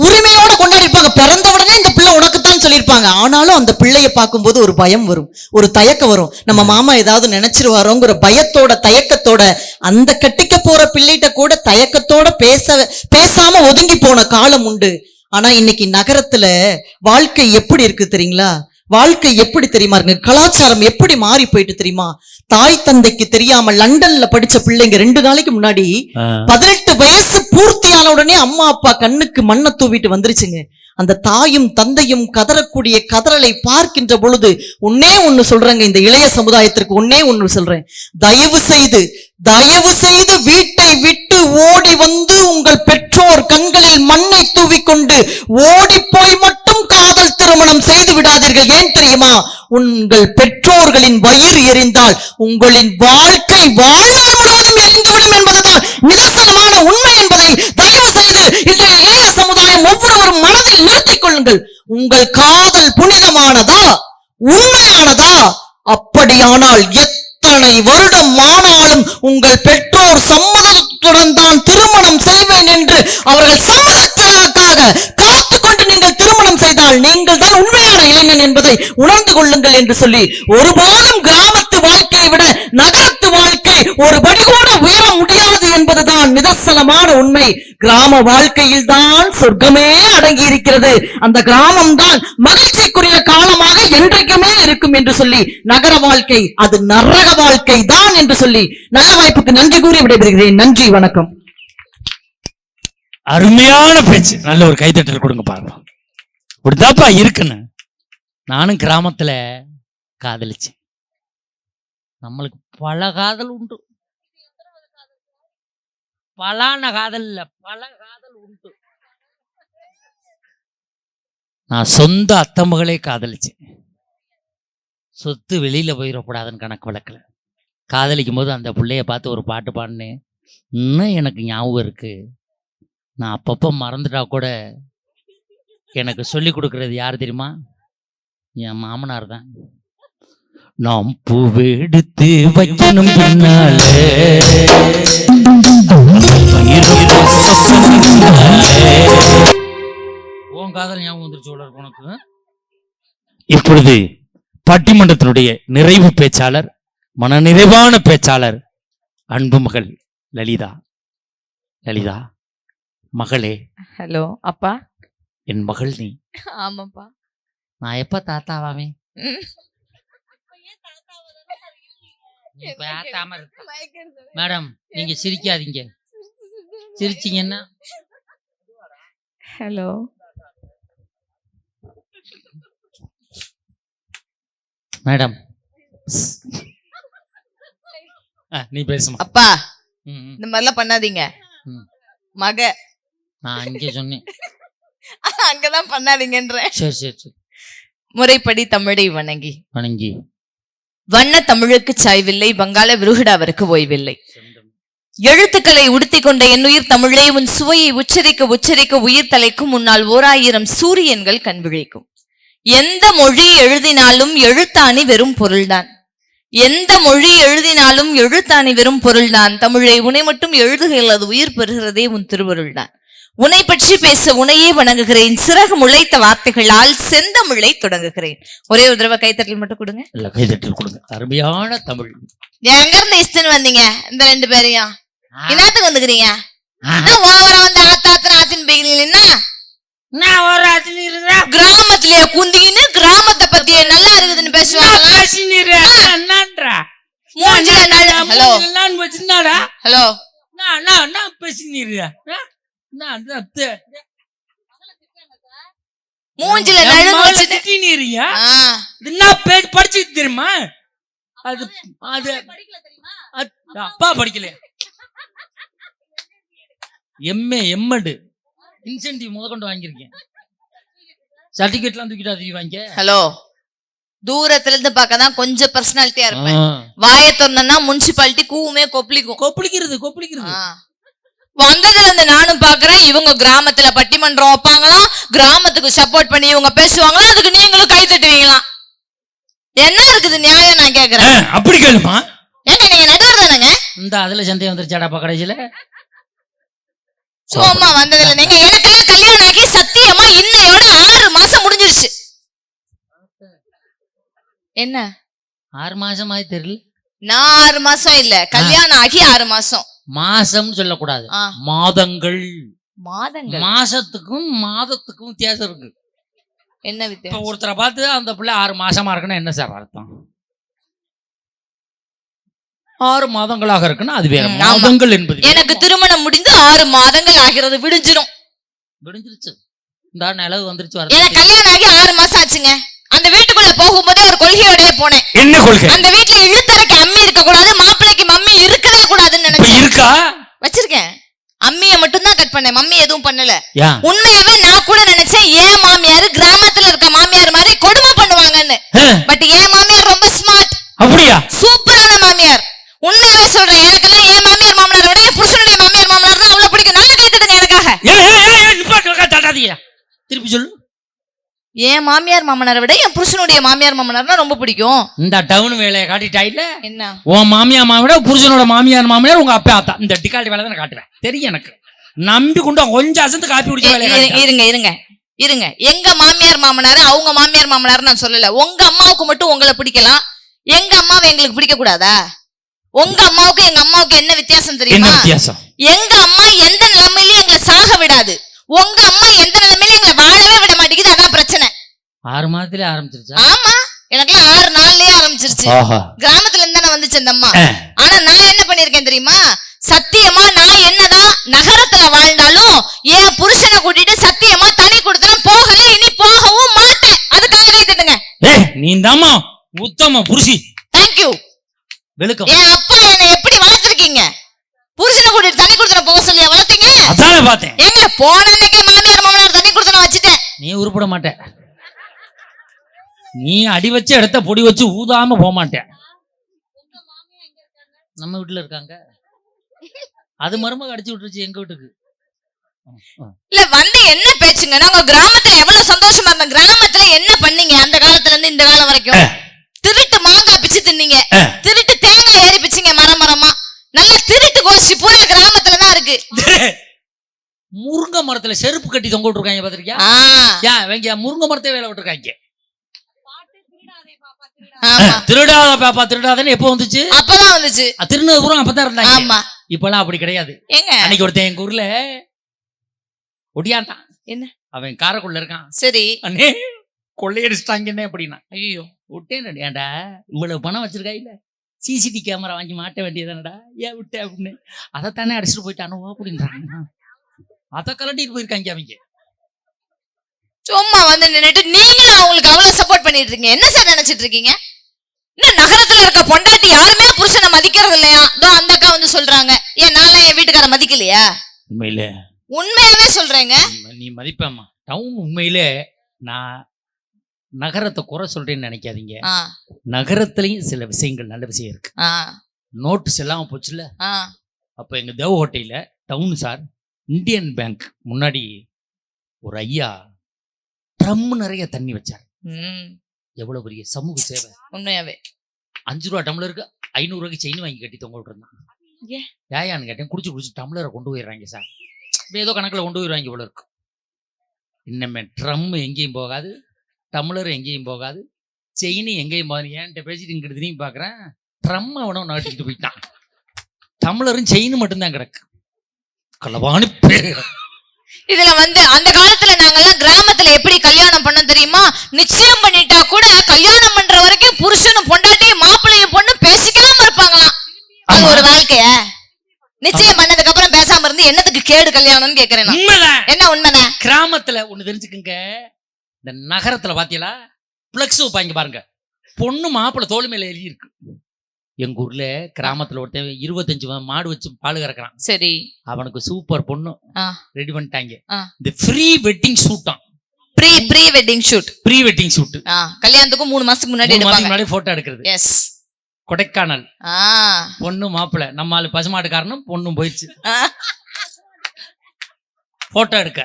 உரிமையோட கொண்டாடி இருப்பாங்க. பிறந்த உடனே இந்த பிள்ளை உனக்குத்தான் சொல்லியிருப்பாங்க. ஆனாலும் அந்த பிள்ளைய பார்க்கும்போது ஒரு பயம் வரும், ஒரு தயக்கம் வரும். நம்ம மாமா ஏதாவது நினைச்சிருவாரோங்கிற பயத்தோட தயக்கத்தோட அந்த கட்டிக்க போற பிள்ளைகிட்ட கூட தயக்கத்தோட பேசாம ஒதுங்கி போன காலம் உண்டு. ஆனா இன்னைக்கு நகரத்துல வாழ்க்கை எப்படி இருக்கு தெரியுங்களா? வாழ்க்கை எப்படி தெரியுமா இருக்கு? கலாச்சாரம் எப்படி மாறி போயிட்டு தெரியுமா? தாய் தந்தைக்கு தெரியாம லண்டன்ல படிச்ச பிள்ளைங்க 2 நாளைக்கு முன்னாடி 18 வயசு பூர்த்தியான உடனே அம்மா அப்பா கண்ணுக்கு மண்ணை தூவிட்டு வந்துருச்சுங்க. அந்த தாயும் தந்தையும் கதறக்கூடிய கதறலை பார்க்கின்ற பொழுது ஒன்னே ஒண்ணு சொல்றேங்க, இந்த இளைய சமுதாயத்திற்கு ஒன்னே ஒண்ணு சொல்றேன், தயவு செய்து வீட்டை விட்டு ஓடி வந்து உங்கள் பெற்றோர் கண்களில் மண்ணை தூவிக்கொண்டு ஓடி போய் மட்டும் காதல் திருமணம் செய்து விடாதீர்கள். ஏன் தெரியுமா? உங்கள் பெற்றோர்களின் வயிறு எரிந்தால் உங்களின் வாழ்க்கை வாழ்நாள் முழுவதும் எரிந்துவிடும் என்பதுதான் நிதர்சனமான உண்மை என்பதை தயவு செய்து இன்றைய இளைய சமுதாயம் ஒவ்வொருவரும் மனதில் நிறுத்திக் கொள்ளுங்கள். உங்கள் காதல் புனிதமானதா? உண்மையானதா? அப்படியானால் எத்தனை வருடம் ஆனாலும் உங்கள் பெற்றோர் சம்மதத்துடன் தான் திருமணம் செய்வேன் என்று அவர்கள் சம்மதத்திற்காக காத்துக்கொண்டு நீங்கள் திருமணம் செய்தால் நீங்கள் தான் உண்மையான இளைஞன் என்பதை உணர்ந்து கொள்ளுங்கள் என்று சொல்லி, ஒருபோதும் கிராமத்து வாழ்க்கையை விட நகரத்து வாழ்க்கை ஒரு படி கூட உயர முடியாது என்பதுதான் நிதர்சனமான உண்மை. கிராம வாழ்க்கையில் தான் சொர்க்கமே அடங்கி இருக்கிறது. அந்த கிராமம் தான் மகிழ்ச்சிக்குரிய காலமாக என்றைக்குமே இருக்கும் என்று சொல்லி, நகர வாழ்க்கை அது நரக வாழ்க்கை தான் என்று சொல்லி, நல்ல வாய்ப்புக்கு நன்றி கூறி விடைபெறுகிறேன். நன்றி, வணக்கம். அருமையான பேச்சு. நல்ல ஒரு கைத்தட்டல் கொடுங்க பாருங்க. இப்படிதாப்பா இருக்குன்னு. நானும் கிராமத்துல காதலிச்சேன். நம்மளுக்கு பல காதல் உண்டு. பலான காதல் இல்ல, பல காதல் உண்டு. நான் சொந்த அத்தை மகளே காதலிச்சேன். சொத்து வெளியில போயிடக்கூடாதுன்னு கணக்கு வழக்கல. காதலிக்கும் போது அந்த பிள்ளைய பார்த்து ஒரு பாட்டு பாடினேன். இன்னும் எனக்கு ஞாபகம் இருக்கு. நான் அப்பப்போ மறந்துட்டா கூட எனக்கு சொல்லி கொடுக்கறது யார் தெரியுமா? என் மாமனார் தான். நாம் பூவெடுத்து வைக்கணும் பின்னாலே, உன் காதல் ஞாபகம் வந்துருச்சு உனக்கு. இப்பொழுது பட்டிமன்றத்தினுடைய நிறைவு பேச்சாளர், மனநிறைவான பேச்சாளர், அன்பு மகள் லலிதா. லலிதா மகளே. ஹலோ அப்பா. என் மகள் நீ. ஆமாப்பா. நான் எப்ப தாத்தாவாமே? மேடம் நீங்க சிரிக்காதீங்க. சிரிச்சீங்கன்னா ஹலோ. மேடம் நீ பேசுமா. அப்பா இந்த மாதிரிலாம் பண்ணாதீங்க. மக நான் இங்கே சொன்னேன். அங்கதான் பண்ணாதீங்கன்ற. சரி சரி சரி. முறைப்படி தமிழை வணங்கி வணங்கி, வண்ண தமிழுக்கு சாய்வில்லை, வங்காள விருகுடாவிற்கு ஓய்வில்லை. எழுத்துக்களை உடுத்திக் கொண்ட என்னுயிர் தமிழே, உன் சுவையை உச்சரிக்க உச்சரிக்க உயிர் தலைக்கும். முன்னால் 1000 சூரியன்கள் கண்விழிக்கும். எந்த மொழி எழுதினாலும் எழுத்தாணி வெறும் பொருள்தான். எந்த மொழி எழுதினாலும் எழுத்தாணி வெறும் பொருள்தான். தமிழை உன்னை மட்டும் எழுதுகையில் அது உயிர் பெறுகிறதே உன் திருவருள்தான். உன்னை பற்றி பேச உன்னையே வணங்குகிறேன். சிறகு முளைத்த வார்த்தைகளால் செந்தமிழை தொடங்குகிறேன். ஒரே ஒரு தடவை கைத்தட்டல் மட்டும் கொடுங்க. இல்ல கைதட்டல் கொடுங்க. அருமையான தமிழ். எங்க இருந்து இஷ்டன்னு வந்தீங்க இந்த 2 பேரையும்? என்னத்துக்கு வந்துக்கிறீங்க? ஓவரா வந்து ஆத்தின் பேக்கிறீங்கன்னா கிராமத்திலேயே குந்தின்னு கிராமத்தை பத்தி நல்லா இருக்குதுன்னு பேசுவாங்க. ஹலோ மூஞ்சில படிச்சு தெரியுமா? அது அது அப்பா படிக்கல. எம்ஏ எம்எட் இன்சென்டிவ் முதற்கொண்டு வாங்கியிருக்கேன். சர்டிபிகேட்லாம் தூக்கிட்டு வாங்க. ஹலோ தூரத்துல இருந்து பார்க்கதான் கொஞ்சம் பர்சனாலிட்டியா இருப்பேன். வாயை திறந்தா முனிசிபாலிட்டி கூவுமே கொப்பளிக்கிறது. வந்ததுல இருந்து நானும் பாக்குறேன். இவங்க கிராமத்துல பட்டிமன்றம் வைப்பாங்களாம், கிராமத்துக்கு சப்போர்ட் பண்ணி இவங்க பேசுவாங்களாம், அதுக்கு நீங்களும் கை தட்டுவீங்களாம். என்ன இருக்குது நியாயம் நான் கேக்குறேன். அப்படி கேளுமா? ஏங்க நீங்க நடுவர் தானங்க? இந்த அதுல சந்தேகம் வந்துருச்சாடாப்பா கடைசியில. சும்மா வந்ததுல நீங்க எனக்கெல்லாம் கல்யாணம் ஆகி சத்தியமா இன்னையோட 6 மாசம் முடிஞ்சிருச்சு. என்ன 6 மாசம் ஆகி தெரியல? நான் 6 மாசம் இல்ல, கல்யாணம் ஆகி 6 மாசம். மாசம் சொல்லக்கூடாது, மாதங்கள். மாதங்கள். மாசத்துக்கும் மாதத்துக்கும் வித்தியாசம் இருக்கு. என்ன வித்தியாசம்? ஒருத்தரை பார்த்து அந்த பிள்ளை 6 மாசமா இருக்குன்னா என்ன சார் அர்த்தம்? 6 மாதங்களாக இருக்குன்னா அது வேற. மாதங்கள் என்பது எனக்கு திருமணம் முடிந்து 6 மாதங்கள் ஆகிறது. விடிஞ்சிருச்சு. இந்த நிலவு வந்துருச்சு. எனக்கு கல்யாணம் ஆகி 6 மாசம் ஆச்சுங்க. அந்த வீட்டுக்குள்ள போகும்போதே ஒரு கொள்கையோடய போனேன். என்ன கொள்கை? அந்த வீட்டுல இழுத்தரைக்கு அம்மி இருக்க கூடாது, மாப்பிள்ளைக்கு மம்மி இருக்கவே கூடாதுன்னு நினைச்சேன். இருக்கா? வச்சிருக்கேன். அம்மிய மட்டும் தான் கட் பண்ணேன், மம்மி எதுவும் பண்ணல. உண்மையாவே நான் கூட நினைச்சேன் ஏன் மாமியார் கிராமத்துல இருக்க மாமியார் மாதிரி கொடுமை பண்ணுவாங்கன்னு. பட் ஏன் மாமியார் ரொம்ப ஸ்மார்ட். அப்படியா? சூப்பரான மாமியார். உண்மையாவே சொல்றேன், எனக்கெல்லாம் என் மாமியார் மாமனார் விட புருஷனுடைய மாமியார் மாமனார் தான் அவ்வளவு பிடிக்கும். நல்லா கை தட்டுங்க எனக்காக. திருப்பி சொல்லு. என் மாமியார் மாமனாரை விட என் புருஷனுடைய மாமியார் மாமனார்னா ரொம்ப பிடிக்கும். இந்த டவுன் வேலையை காட்டிட்டாயில. என்ன உன் மாமியார் மாமியார் விட புருஷனோட மாமியார் மாமியார் உங்க அப்பா ஆத்தா. இந்த டிகால்டி வேலை தான் காட்டுவேன். தெரியும் எனக்கு. நம்பி கொண்டு கொஞ்சம் அசந்து காப்பி குடிச்ச வேலையை இருங்க. எங்க மாமியார் மாமனாரு அவங்க மாமியார் மாமனார் நான் சொல்லல. உங்க அம்மாவுக்கு மட்டும் உங்களை பிடிக்கலாம், எங்க அம்மாவை எங்களுக்கு பிடிக்க கூடாதா? உங்க அம்மாவுக்கு எங்க அம்மாவுக்கு என்ன வித்தியாசம் தெரியுமா? எங்க அம்மா எந்த நிலைமையிலும் எங்களை சாக விடாது, உங்க அம்மா எந்த நிலைமையிலும் எங்களை வாழவே விட மாட்டேங்குது. அதான் பிரச்சனை. 6 மாதத்துல ஆரம்பிச்சிருச்சா? ஆமா, எனக்குலாம் 6 நாள்லயே ஆரம்பிச்சிருச்சு. கிராமத்துல இருந்து தானே வந்துச்சு அந்த அம்மா. ஆனா நான் என்ன பண்ணிருக்கேன் தெரியுமா? சத்தியமா நான் என்னதான் நகரத்துல வாழ்ந்தாலும் என் புருஷனை கூட்டிட்டு சத்தியமா தனி கொடுத்தலாம் போகல, இனி போகவும் மாட்டேன். அதுக்காக கை தட்டுங்க. நீ தாமா உத்தம புருஷி. தேங்க்யூ. வெல்கம். என் அப்பா என்னை எப்படி வளர்த்திருக்கீங்க? புருஷனை கூட்டிட்டு தனி கொடுத்தலாம் போக சொல்லி வளர்த்தீங்க. அதானே பார்த்தேன். எங்க போன அன்னைக்கு மாமியார் மாமனார் தனி கொடுத்தலாம் வச்சுட்டேன். நீ உருப்பட மாட்டே. நீ அடி வச்சு இடத்த பொடி வச்சு ஊதாம போக மாட்டேன். நம்ம வீட்டுல இருக்காங்க. அது மருமக அடிச்சு விட்டுருச்சு எங்க வீட்டுக்கு. இல்ல வந்து என்ன பேச்சுங்க? நாங்க கிராமத்துல எவ்வளவு சந்தோஷமா இருந்தோம். கிராமத்துல என்ன பண்ணீங்க? அந்த காலத்துல இருந்து இந்த காலம் வரைக்கும் திருட்டு மாங்காய் பிச்சு தின்னீங்க, திருட்டு தேங்காய் ஏறி பிச்சிங்க மரமா. நல்ல திருட்டு கோஷ்டி பூரா கிராமத்துலதான் இருக்கு. முருங்கை மரத்துல செருப்பு கட்டி தொங்க விட்டுருக்காங்க பாத்திருக்கியா? முருங்கை மரத்தை வேலை விட்டுருக்காங்க. திருடாத பாப்பா திருடாதன்னு எப்ப வந்துச்சு? அப்பதான் வந்துச்சு. திருநது பூரா அப்பதான் இருந்தாங்க. ஆமா, இப்பெல்லாம் அப்படி கிடையாது. அன்னைக்கு ஒருத்தன் எங்க ஊர்ல ஒடியாண்டான். என்ன? அவன் காரைக்குள்ள இருக்கான். சரி, அண்ணே கொள்ளையடிச்சிட்டாங்கன்னு அப்படின்னா. ஐயோ விட்டேன். ஏன்டா இவ்வளவு பணம் வச்சிருக்கா? இல்ல சிசிடி கேமரா வாங்கி மாட்ட வேண்டியதானடா, ஏன் விட்ட அப்படின்னு. அதைத்தானே அடிச்சுட்டு போயிட்டானோ அப்படின்றாங்க. அதை கலட்டிட்டு போயிருக்காங்க அவங்க. சும்மா வந்து நின்னுட்டு நீங்களும் அவங்களுக்கு அவ்வளவு சப்போர்ட் பண்ணிட்டு இருக்கீங்க. என்ன சார் நினைச்சிட்டு இருக்கீங்க? என்ன நகரத்துல இருக்க பொண்டாட்டி யாருமே புருஷனை மதிக்கிறது இல்லையா? அந்த அக்கா வந்து சொல்றாங்க. ஏன் நாளா என் வீட்டுக்கார மதிக்கலையா? உண்மையில உண்மையாவே சொல்றேங்க. நீ மதிப்பாமா டவுன். உண்மையிலே நான் நகரத்தை குறை சொல்றேன்னு நினைக்காதீங்க. நகரத்திலையும் சில விஷயங்கள் நல்ல விஷயம் இருக்கு. நோட்டீஸ் எல்லாம் போச்சுல. அப்ப எங்க தேவகோட்டையில டவுன் சார் இந்தியன் பேங்க் முன்னாடி ஒரு ஐயா ட்ரம் நிறைய தண்ணி வச்சார். எவ்வளவு பெரிய சமூக சேவை. உண்மையாவே 5 ரூபா டம்ளருக்கு 500 ரூபாய்க்கு செயின் வாங்கி கட்டி தொங்க விட்டுருந்தான். ஏயான்னு கேட்டேன். குடிச்சு டம்ளரை கொண்டு போயிடுறாங்க சார். ஏதோ கணக்குல கொண்டு போயிடுவாங்க இவ்வளவு இருக்கு. இன்னமே ட்ரம் எங்கேயும் போகாது, டம்ளர் எங்கேயும் போகாது, செயின் எங்கேயும் போகாது. ஏன்ட்ட பேசிட்டு இங்கிட்டு திரும்பி பாக்குறேன். ட்ரம் அவனும் நாட்டிக்கிட்டு போயிட்டான். டம்ளரும் செயின் மட்டும்தான் கிடக்கு. களவானு பேரு. இதுல வந்து அந்த காலத்துல நாங்கெல்லாம் கிராமத்துல எப்படி கல்யாணம் பண்ண தெரியுமா? நிச்சயம் பண்ணிட்டா கூட கல்யாணம் பண்ற வரைக்கும் புருஷனும் பொண்டாட்டியும் மாப்பிள்ளையும் பொண்ணும் பேசிக்காம இருப்பாங்களாம். அது ஒரு வாழ்க்கைய. நிச்சயம் பண்ணதுக்கு அப்புறம் பேசாம இருந்து என்னத்துக்கு கேடு கல்யாணம்னு கேக்குறேன். என்ன உண்மைதானே? கிராமத்துல ஒண்ணு தெரிஞ்சுக்குங்க. இந்த நகரத்துல பாத்தீங்களா பிளக்ஸ் வைப்பாங்க பாருங்க. பொண்ணு மாப்பிள்ளை தோல் மேல எழுதி இருக்கு. எங்க ஊர்ல கிராமத்துல ஒருத்தன் 25 மாடு வச்சு பால் கறக்குறான். சரி, அவனுக்கு சூப்பர் பொண்ணு ரெடி பண்ணிட்டாங்க. இந்த ப்ரீ வெட்டிங் ஷூட்டான். ப்ரீ வெட்டிங் ஷூட் கல்யாணத்துக்கு 3 மாசத்துக்கு முன்னாடி போட்டோ எடுக்கிறது. எஸ், கொடைக்கானல். பொண்ணு மாப்பிள்ளை நம்ம ஆளு பசுமாட்டுக்காரனும் பொண்ணும் போயிடுச்சு போட்டோ எடுக்க.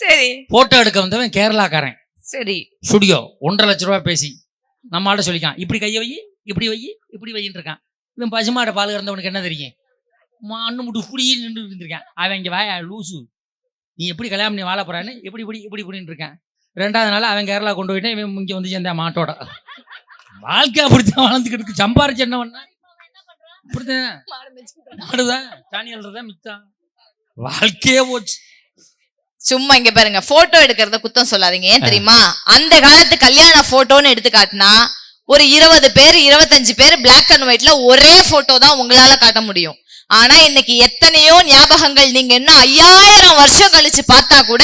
சரி, போட்டோ எடுக்க வந்தவன் கேரளாக்காரன். சரி, ஸ்டுடியோ 1.5 லட்சம் ரூபாய் பேசி நம்ம ஆட சொல்லிக்கான். இப்படி கையை வை, இப்படி வை, இப்படி வைன்னு இருக்கான். இவன் பசுமாட்டை பால் கறந்தவனுக்கு என்ன தெரியும்? மண்ணு முட்டு இப்படி நின்று இருந்திருக்கான். அவன் இங்க வாயா லூசு, நீ எப்படி கல்யாணம் பண்ணி வாழ போறான்னு இப்படி இப்படி இப்படி இப்படின்னு இருக்கான். 2வது நாள் அவன் கேரளா கொண்டு போயிட்டேன். இவன் இங்க வந்து சேர்ந்த மாட்டோட வாழ்க்கை அப்படித்தான் வளர்ந்துக்கிட்டு. சம்பாரிச்சு என்ன பண்ண? அப்படித்தான் மாடுதான் சாணி அல்றதான் மிச்சம். வாழ்க்கையே போச்சு. சும்மா இங்க பாருங்க, போட்டோ எடுக்கிறத குத்தம் சொல்லாதீங்க. ஏன் தெரியுமா? அந்த காலத்து கல்யாண போட்டோன்னு எடுத்து காட்டினா ஒரு 20 பேர் 25 பேர் பிளாக் அண்ட் ஒயிட்ல ஒரே போட்டோ தான் உங்களால காட்ட முடியும். ஆனா இன்னைக்கு எத்தனையோ ஞாபகங்கள் நீங்க இன்னும் 5000 வருஷம் கழிச்சு பார்த்தா கூட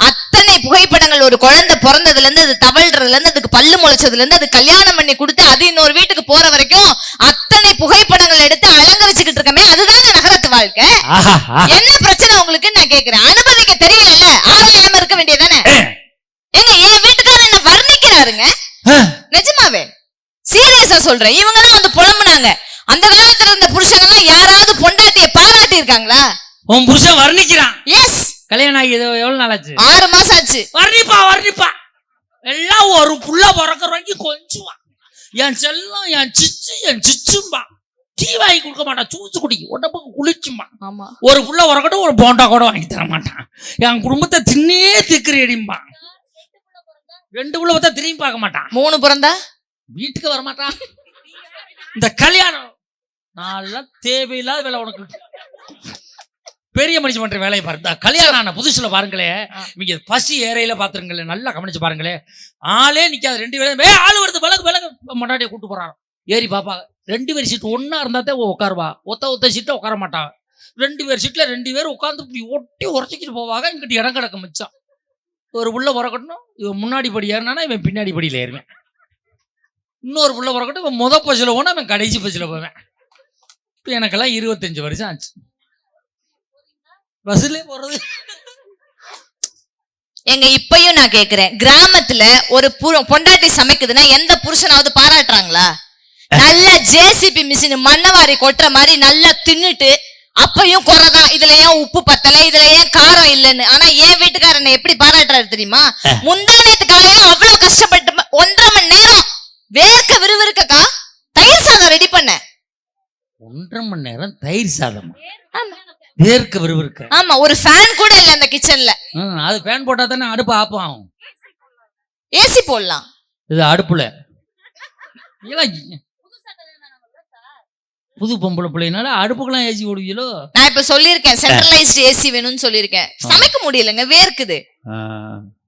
அத்தனை புகைப்படங்கள். ஒரு குழந்தை பிறந்ததுல இருந்து அது தவழ்றதுல இருந்து அதுக்கு பல்லு முளைச்சதுல இருந்து அது கல்யாணம் பண்ணி கொடுத்து அது இன்னொரு வீட்டுக்கு போற வரைக்கும் அத்தனை புகைப்படங்கள் எடுத்து அலங்கரிச்சுக்கிட்டு இருக்கமே. அதுதானே நகரத்து வாழ்க்கை. என்ன பிரச்சனை உங்களுக்கு நான் கேக்குறேன்? அனுபவிக்க தெரியல, ஆராயாம இருக்க வேண்டியதானே? எங்க என் வீட்டுக்காரர் என்ன வர்ணிக்கிறாருங்க. நிஜமாவே சீரியஸா சொல்றேன். இவங்கதான் வந்து புலம்புனாங்க. அந்த காலத்துல இருந்த புருஷங்க எல்லாம் யாராவது பொண்டாட்டியை பாராட்டி இருக்காங்களா? உன் புருஷன் வர்ணிக்கிறான். எஸ், கல்யாணம் ஆகி எவ்வளவு நாள் ஆச்சு? 6 மாசம் ஆச்சு. வர்ணிப்பா எல்லாம் ஒரு புள்ள பிறக்கிற வரைக்கும் கொஞ்சுவான். என் செல்லம், என் சிச்சும்பா. டீ வாங்கி கொடுக்க மாட்டான், சூச்சு குடி உடம்புக்கு குளிச்சுமா. ஆமா. ஒரு புள்ள உறக்கட்டும் ஒரு போண்டா கூட வாங்கி தர மாட்டான். என் குடும்பத்தை தின்னே திக்கிறேடிம்பா. 2 புள்ள பார்த்தா திரும்பி பார்க்க மாட்டான். 3 பிறந்தா வீட்டுக்கு வரமாட்டான். இந்த கல்யாணம் நான் தேவையில்லாத வேலை. உனக்கு பெரிய மனுஷன் பண்ற வேலையை பாருங்க. கல்யாணம் ஆன புதுசுல பாருங்களே, நீங்க பசி ஏறையில பாத்துருங்களேன், நல்லா கவனிச்சு பாருங்களே. ஆளே நிக்காது. 2 பேரும் ஆளு வருது, விலகு முன்னாடியே கூட்டு போறான். ஏறி பாப்பா 2 பேர் சீட்டு ஒன்னா இருந்தாதான் உட்காருவா. ஒத்த சீட்டை உட்கார மாட்டான். 2 பேர் சீட்ல 2 பேர் உட்காந்து இப்படி ஒட்டி உரைச்சிக்கிட்டு போவாங்க. இங்கிட்டு இடம் கிடக்க மிச்சம். ஒரு புள்ள உறக்கட்டும், இவன் முன்னாடி படி ஏறினானா இவன் பின்னாடி படியில ஏறுவேன். இன்னொரு புள்ள உறக்கட்டும், இவன் முத பஸ்ல போனா அவன் கடைசி பஸ்ல போவேன். இப்போ எனக்கெல்லாம் 25 வருஷம் ஆச்சு பஸ்ல போறது. எங்க இப்பயும் நான் கேக்குறேன், கிராமத்துல ஒரு பொண்டாட்டி சமைக்குதுன்னா எந்த புருஷனாவது பாராட்டுறாங்களா? நல்ல ஜேசிபி மிஷின் மண்ணவாரி கொட்டுற மாதிரி நல்லா தின்னுட்டு அப்பயும் குறைதான். இதுல ஏன் உப்பு பத்தல, இதுல ஏன் காரம் இல்லைன்னு. ஆனா என் வீட்டுக்காரனை எப்படி பாராட்டுறாரு தெரியுமா? முந்தானத்து காலையில அவ்வளவு கஷ்டப்பட்டு 1.5 மணி நேரம் வேர்க்க விறுவிறுக்கா தயிர் சாதம் ரெடி பண்ண. 1.5 மணி நேரம் தயிர் சாதம் வேர்க்க விறுவிறுக்க? ஆமா, ஒரு ஃபேன் கூட இல்ல அந்த கிச்சன்ல. அது ஃபேன் போட்டா தானே அடுப்பு ஆஃப் ஆகும். ஏசி போடலாம். இது அடுப்புல புது பொம்பளை பிள்ளைனால அடுப்புக்கெல்லாம் ஏசி ஓடுவீங்களோ? நான் இப்ப சொல்லிருக்கேன் சென்ட்ரலைஸ்ட் ஏசி வேணும்னு சொல்லிருக்கேன். சமைக்க முடியலங்க, வேர்க்குது.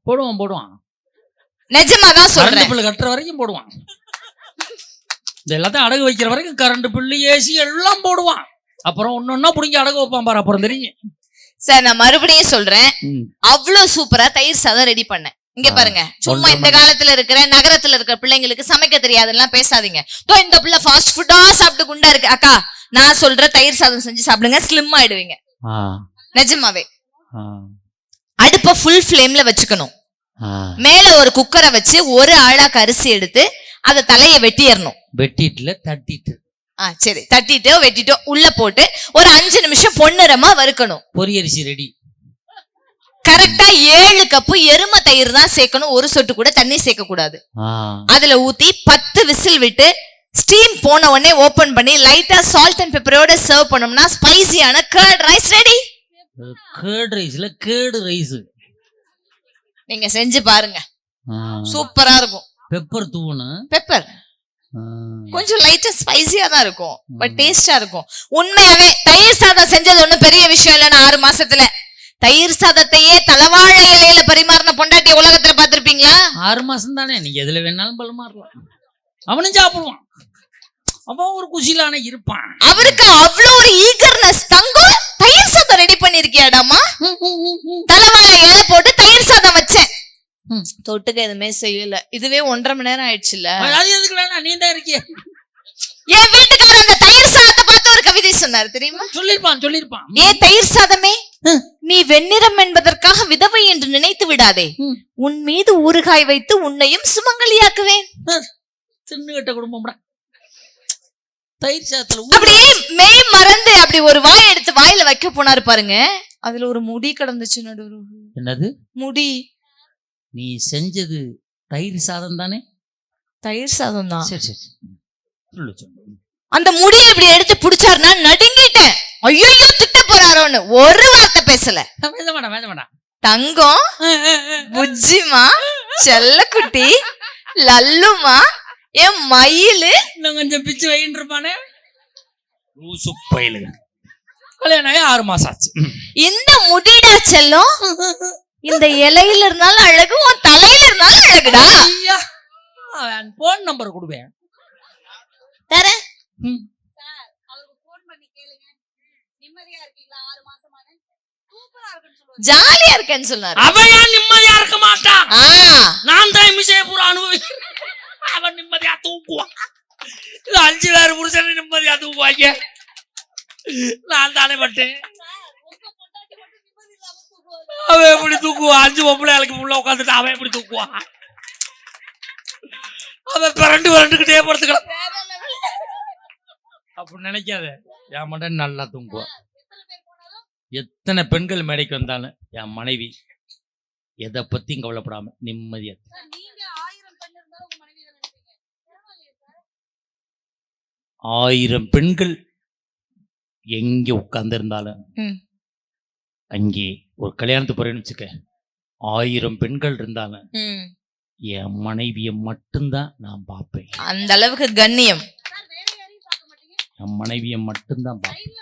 போடுவான். நிஜமாதான் சொல்றேன். பிள்ளை கட்டுற வரைக்கும் போடுவான். இந்த எல்லாத்தையும் அடகு வைக்கிற வரைக்கும் கரண்ட் பில்லு ஏசி எல்லாம் போடுவான். அப்புறம் ஒன்னொன்னா புடிங்கி அடகு வைப்பான் பாரு, அப்புறம் தெரியும். சார் நான் மறுபடியும் சொல்றேன், அவ்வளவு சூப்பரா தயிர் சாதம் ரெடி பண்ணேன். இங்க பாருங்க, சும்மா இந்த காலத்துல இருக்கிற நகரத்துல இருக்கிற பிள்ளைங்களுக்கு சமைக்க தெரியாதுலாம் பேசாதீங்க. இந்த பிள்ளை ஃபாஸ்ட் ஃபுட்டா சாப்பிட்டு குண்டா இருக்கு. அக்கா நான் சொல்ற தயிர் சாதம் செஞ்சு சாப்பிடுங்க, ஸ்லிம் ஆயிடுவீங்க. நிஜமாவே. அடுப்ப ஃபுல் ஃப்ளேம்ல வச்சுக்கணும். மேல ஒரு குக்கரை வச்சு ஒரு ஆளாக்கு அரிசி எடுத்து அத தலைய வெட்டிடணும். வெட்டிட்டுல தட்டிட்டு சரி, தட்டிட்டோ வெட்டிட்டோ உள்ள போட்டு ஒரு 5 நிமிஷம் பொன்னிறமா வறுக்கணும். பொரியரிசி ரெடி. கரெக்டா 7 கப்பு எருமை தயிர் தான் சேர்க்கணும். ஒரு சொட்டு கூட தண்ணி சேர்க்க கூடாது. அதுல ஊத்தி 10 விசில் விட்டு ஸ்டீம் போன உடனே ஓபன் பண்ணி லைட்டா சால்ட் அண்ட் பெப்பரோட சர்வ் பண்ணோம்னா ஸ்பைசியான கர்ட் ரைஸ் ரெடி. கர்ட் ரைஸ்ல கர்ட் ரைஸ் நீங்க செஞ்சு பாருங்க, சூப்பரா இருக்கும். பெப்பர் தூவணும். பெப்பர் கொஞ்சம் லைட்டா ஸ்பைசியா தான் இருக்கும், பட் டேஸ்டா இருக்கும். உண்மையாவே தயிர் சாதம் செஞ்சது ஒண்ணும் பெரிய விஷயம் இல்லைன்னு 6 மாசத்துல தயிர் சாதத்தையே தலவாழை இலையில பரிமாறின பொண்டாட்டி உலகத்துல பாத்திருப்பீங்களா? 6 மாசம் தானே, நீங்க எதுல வேணாலும் பரிமாறலாம். அவனும் சாப்பிடுவான். அவன் ஒரு குஷிலான இருப்பான். அவருக்கு அவ்வளவு ஒரு ஈகர்னஸ். தங்கம் தயிர் சாதம் ரெடி பண்ணிருக்கியாடாமா? தலவாழை இலை போட்டு தயிர் சாதம் வச்சேன். தொட்டுக்க எதுவுமே செய்யல. இதுவே 1.5 மணி நேரம் ஆயிடுச்சுல்ல. நீ தான் இருக்கிய. என் வீட்டுக்காரர் அந்த தயிர் சாதத்தை பார்த்து ஒரு கவிதை சொன்னாரு தெரியுமா? சொல்லிருப்பான். ஏன் தயிர் சாதமே, நீ வெண்ணிறம் என்பதற்காக விதவை என்று நினைத்து விடாதே. உன் மீது ஊறுகாய் வைத்து உன்னையும் சுமங்கலியாக்குவேன். சின்ன குடும்பம். தயிர் சாதத்துல அப்படியே மெய் மறந்து அப்படி ஒரு வாய் எடுத்து வாயில வைக்க போனாரு பாருங்க, அதுல ஒரு முடி கடந்துச்சு நடுவுல. என்னது முடி? நீ செஞ்சது தயிர் சாதம் தானே? தயிர் சாதம் தான். சரி. அந்த முடியை இப்படி எடுத்து புடிச்சாருன்னா நடுங்கிட்டேன். ஐயோ திட்ட போறாரோன்னு ஒரு வார்த்தை பேசல. தங்கம், புஜ்ஜிமா, செல்லக்குட்டி, லல்லுமா, என் மயிலு கொஞ்சம் பிச்சு வைன்னு இருப்பானே. கல்யாணம் 6 மாசம் ஆச்சு. இந்த முடிடா செல்லம், இந்த இலையில இருந்தாலும் அழகு, உன் தலையில இருந்தாலும் அழகுடா. போன் நம்பர் கொடுவேன் தர. ஜாலியா இருக்கேன்னு சொன்னாரு. அவன் நிம்மதியா இருக்க மாட்டான். நான் தான் மிசைய பூரா அனுபவிக்கிறேன். அவன் நிம்மதியா தூக்குவான். 5 பேர் புருஷன் நிம்மதியா தூக்குவாங்க. நான் தானே பட்டேன். அவன் எப்படி தூக்குவான்? 5 பொம்பளை ஆளுக்கு உள்ள உட்காந்துட்டு அவன் எப்படி தூக்குவான்? அவன் பிறண்டுகிட்டே படுத்துக்கலாம். அப்படி நினைக்காத. என் மடன் நல்லா தூங்குவான். எத்தனை பெண்கள் மேடைக்கு வந்தாலும் என் மனைவி எதை பத்தியும் கவலைப்படாம நிம்மதியா 1000 பெண்கள் எங்க உட்கார்ந்து இருந்தாலும் அங்கே ஒரு கல்யாணத்துக்கு போறேன்னு வச்சுக்க 1000 பெண்கள் இருந்தாலும் என் மனைவியை மட்டும்தான் நான் பார்ப்பேன். அந்த அளவுக்கு கண்ணியம். என் மனைவியை மட்டும்தான் பார்ப்பேன்.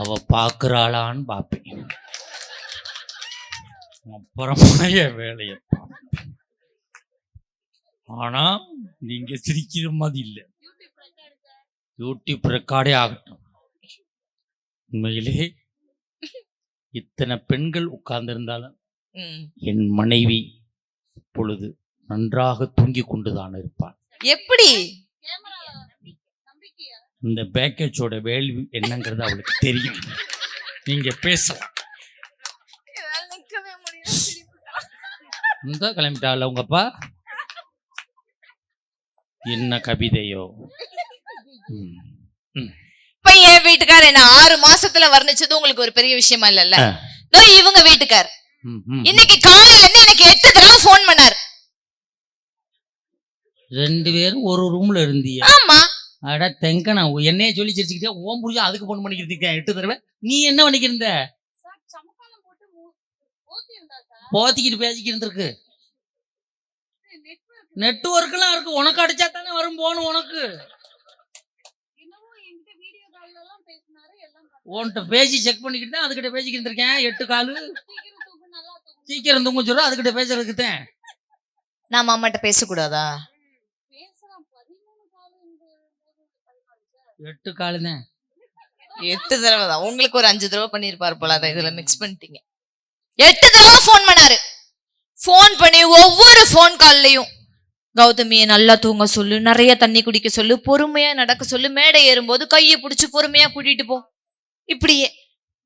அவ பாக்குறாளான்னு பார்ப்பேன். அப்புறமா என் வேலையை பார்ப்பேன். ஆனா நீங்க சிரிக்கிற மாதிரி இல்லை. யூடியூப் ரெக்கார்டே ஆகட்டும். உண்மையிலே இத்தனை பெண்கள் உட்கார்ந்து இருந்தாலும் என் மனைவி இப்பொழுது நன்றாக தூங்கி கொண்டுதான் இருப்பாள். எப்படி? இந்த பேக்கேஜோட வேல்யூ என்னங்கிறது அவளுக்கு தெரியும். நீங்க பேசலாம். இந்த கிளம்பிட்டாள் உங்கப்பா. என்ன கவிதையோ. இப்ப என் வீட்டுக்கார என்ன 6 மாசத்துல வர்ணிச்சது உங்களுக்கு ஒரு பெரிய விஷயமா இல்லல்ல? இவங்க வீட்டுக்கார் இன்னைக்கு காலையில இருந்து எனக்கு 8 தடவை போன் பண்ணாரு. 2 பேரும் ஒரு ரூம்ல இருந்தீங்க? ஆமா. அட தெங்கனா என்னைய சொல்லி சிரிச்சுக்கிட்டே ஓம் புரிஞ்சா அதுக்கு போன் பண்ணிக்கிட்டு இருக்கேன் 8 தடவை. நீ என்ன பண்ணிக்கிருந்த? போத்திக்கிட்டு பேசிக்கிட்டு இருந்திருக்கு. நெட்வொர்க் எல்லாம் இருக்கு. உனக்கு அடிச்சா தானே வரும் போன். உனக்கு உன்கிட்ட பேசி செக் பண்ணிக்கிட்டு தான் அதுக்கிட்ட பேசிக்கிட்டு இருக்கேன். 8 காலு சீக்கிரம் தூங்க சொல்ற அதுக்கிட்ட பேசுறதுக்குத்தேன். நான் மாமாட்ட பேசக்கூடாதா? 8 காலு தான். 8 தடவை தான். உங்களுக்கு ஒரு 5 தடவை பண்ணிருப்பாரு போல. அதை இதுல மிக்ஸ் பண்ணிட்டீங்க. 8 தடவை போன் பண்ணாரு. போன் பண்ணி ஒவ்வொரு போன் கால்லையும் கௌதமியை நல்லா தூங்க சொல்லு, நிறைய தண்ணி குடிக்க சொல்லு, பொறுமையா நடக்க சொல்லு, மேடை ஏறும்போது கையை பிடிச்சு பொறுமையா கூட்டிட்டு போ. இப்படியே.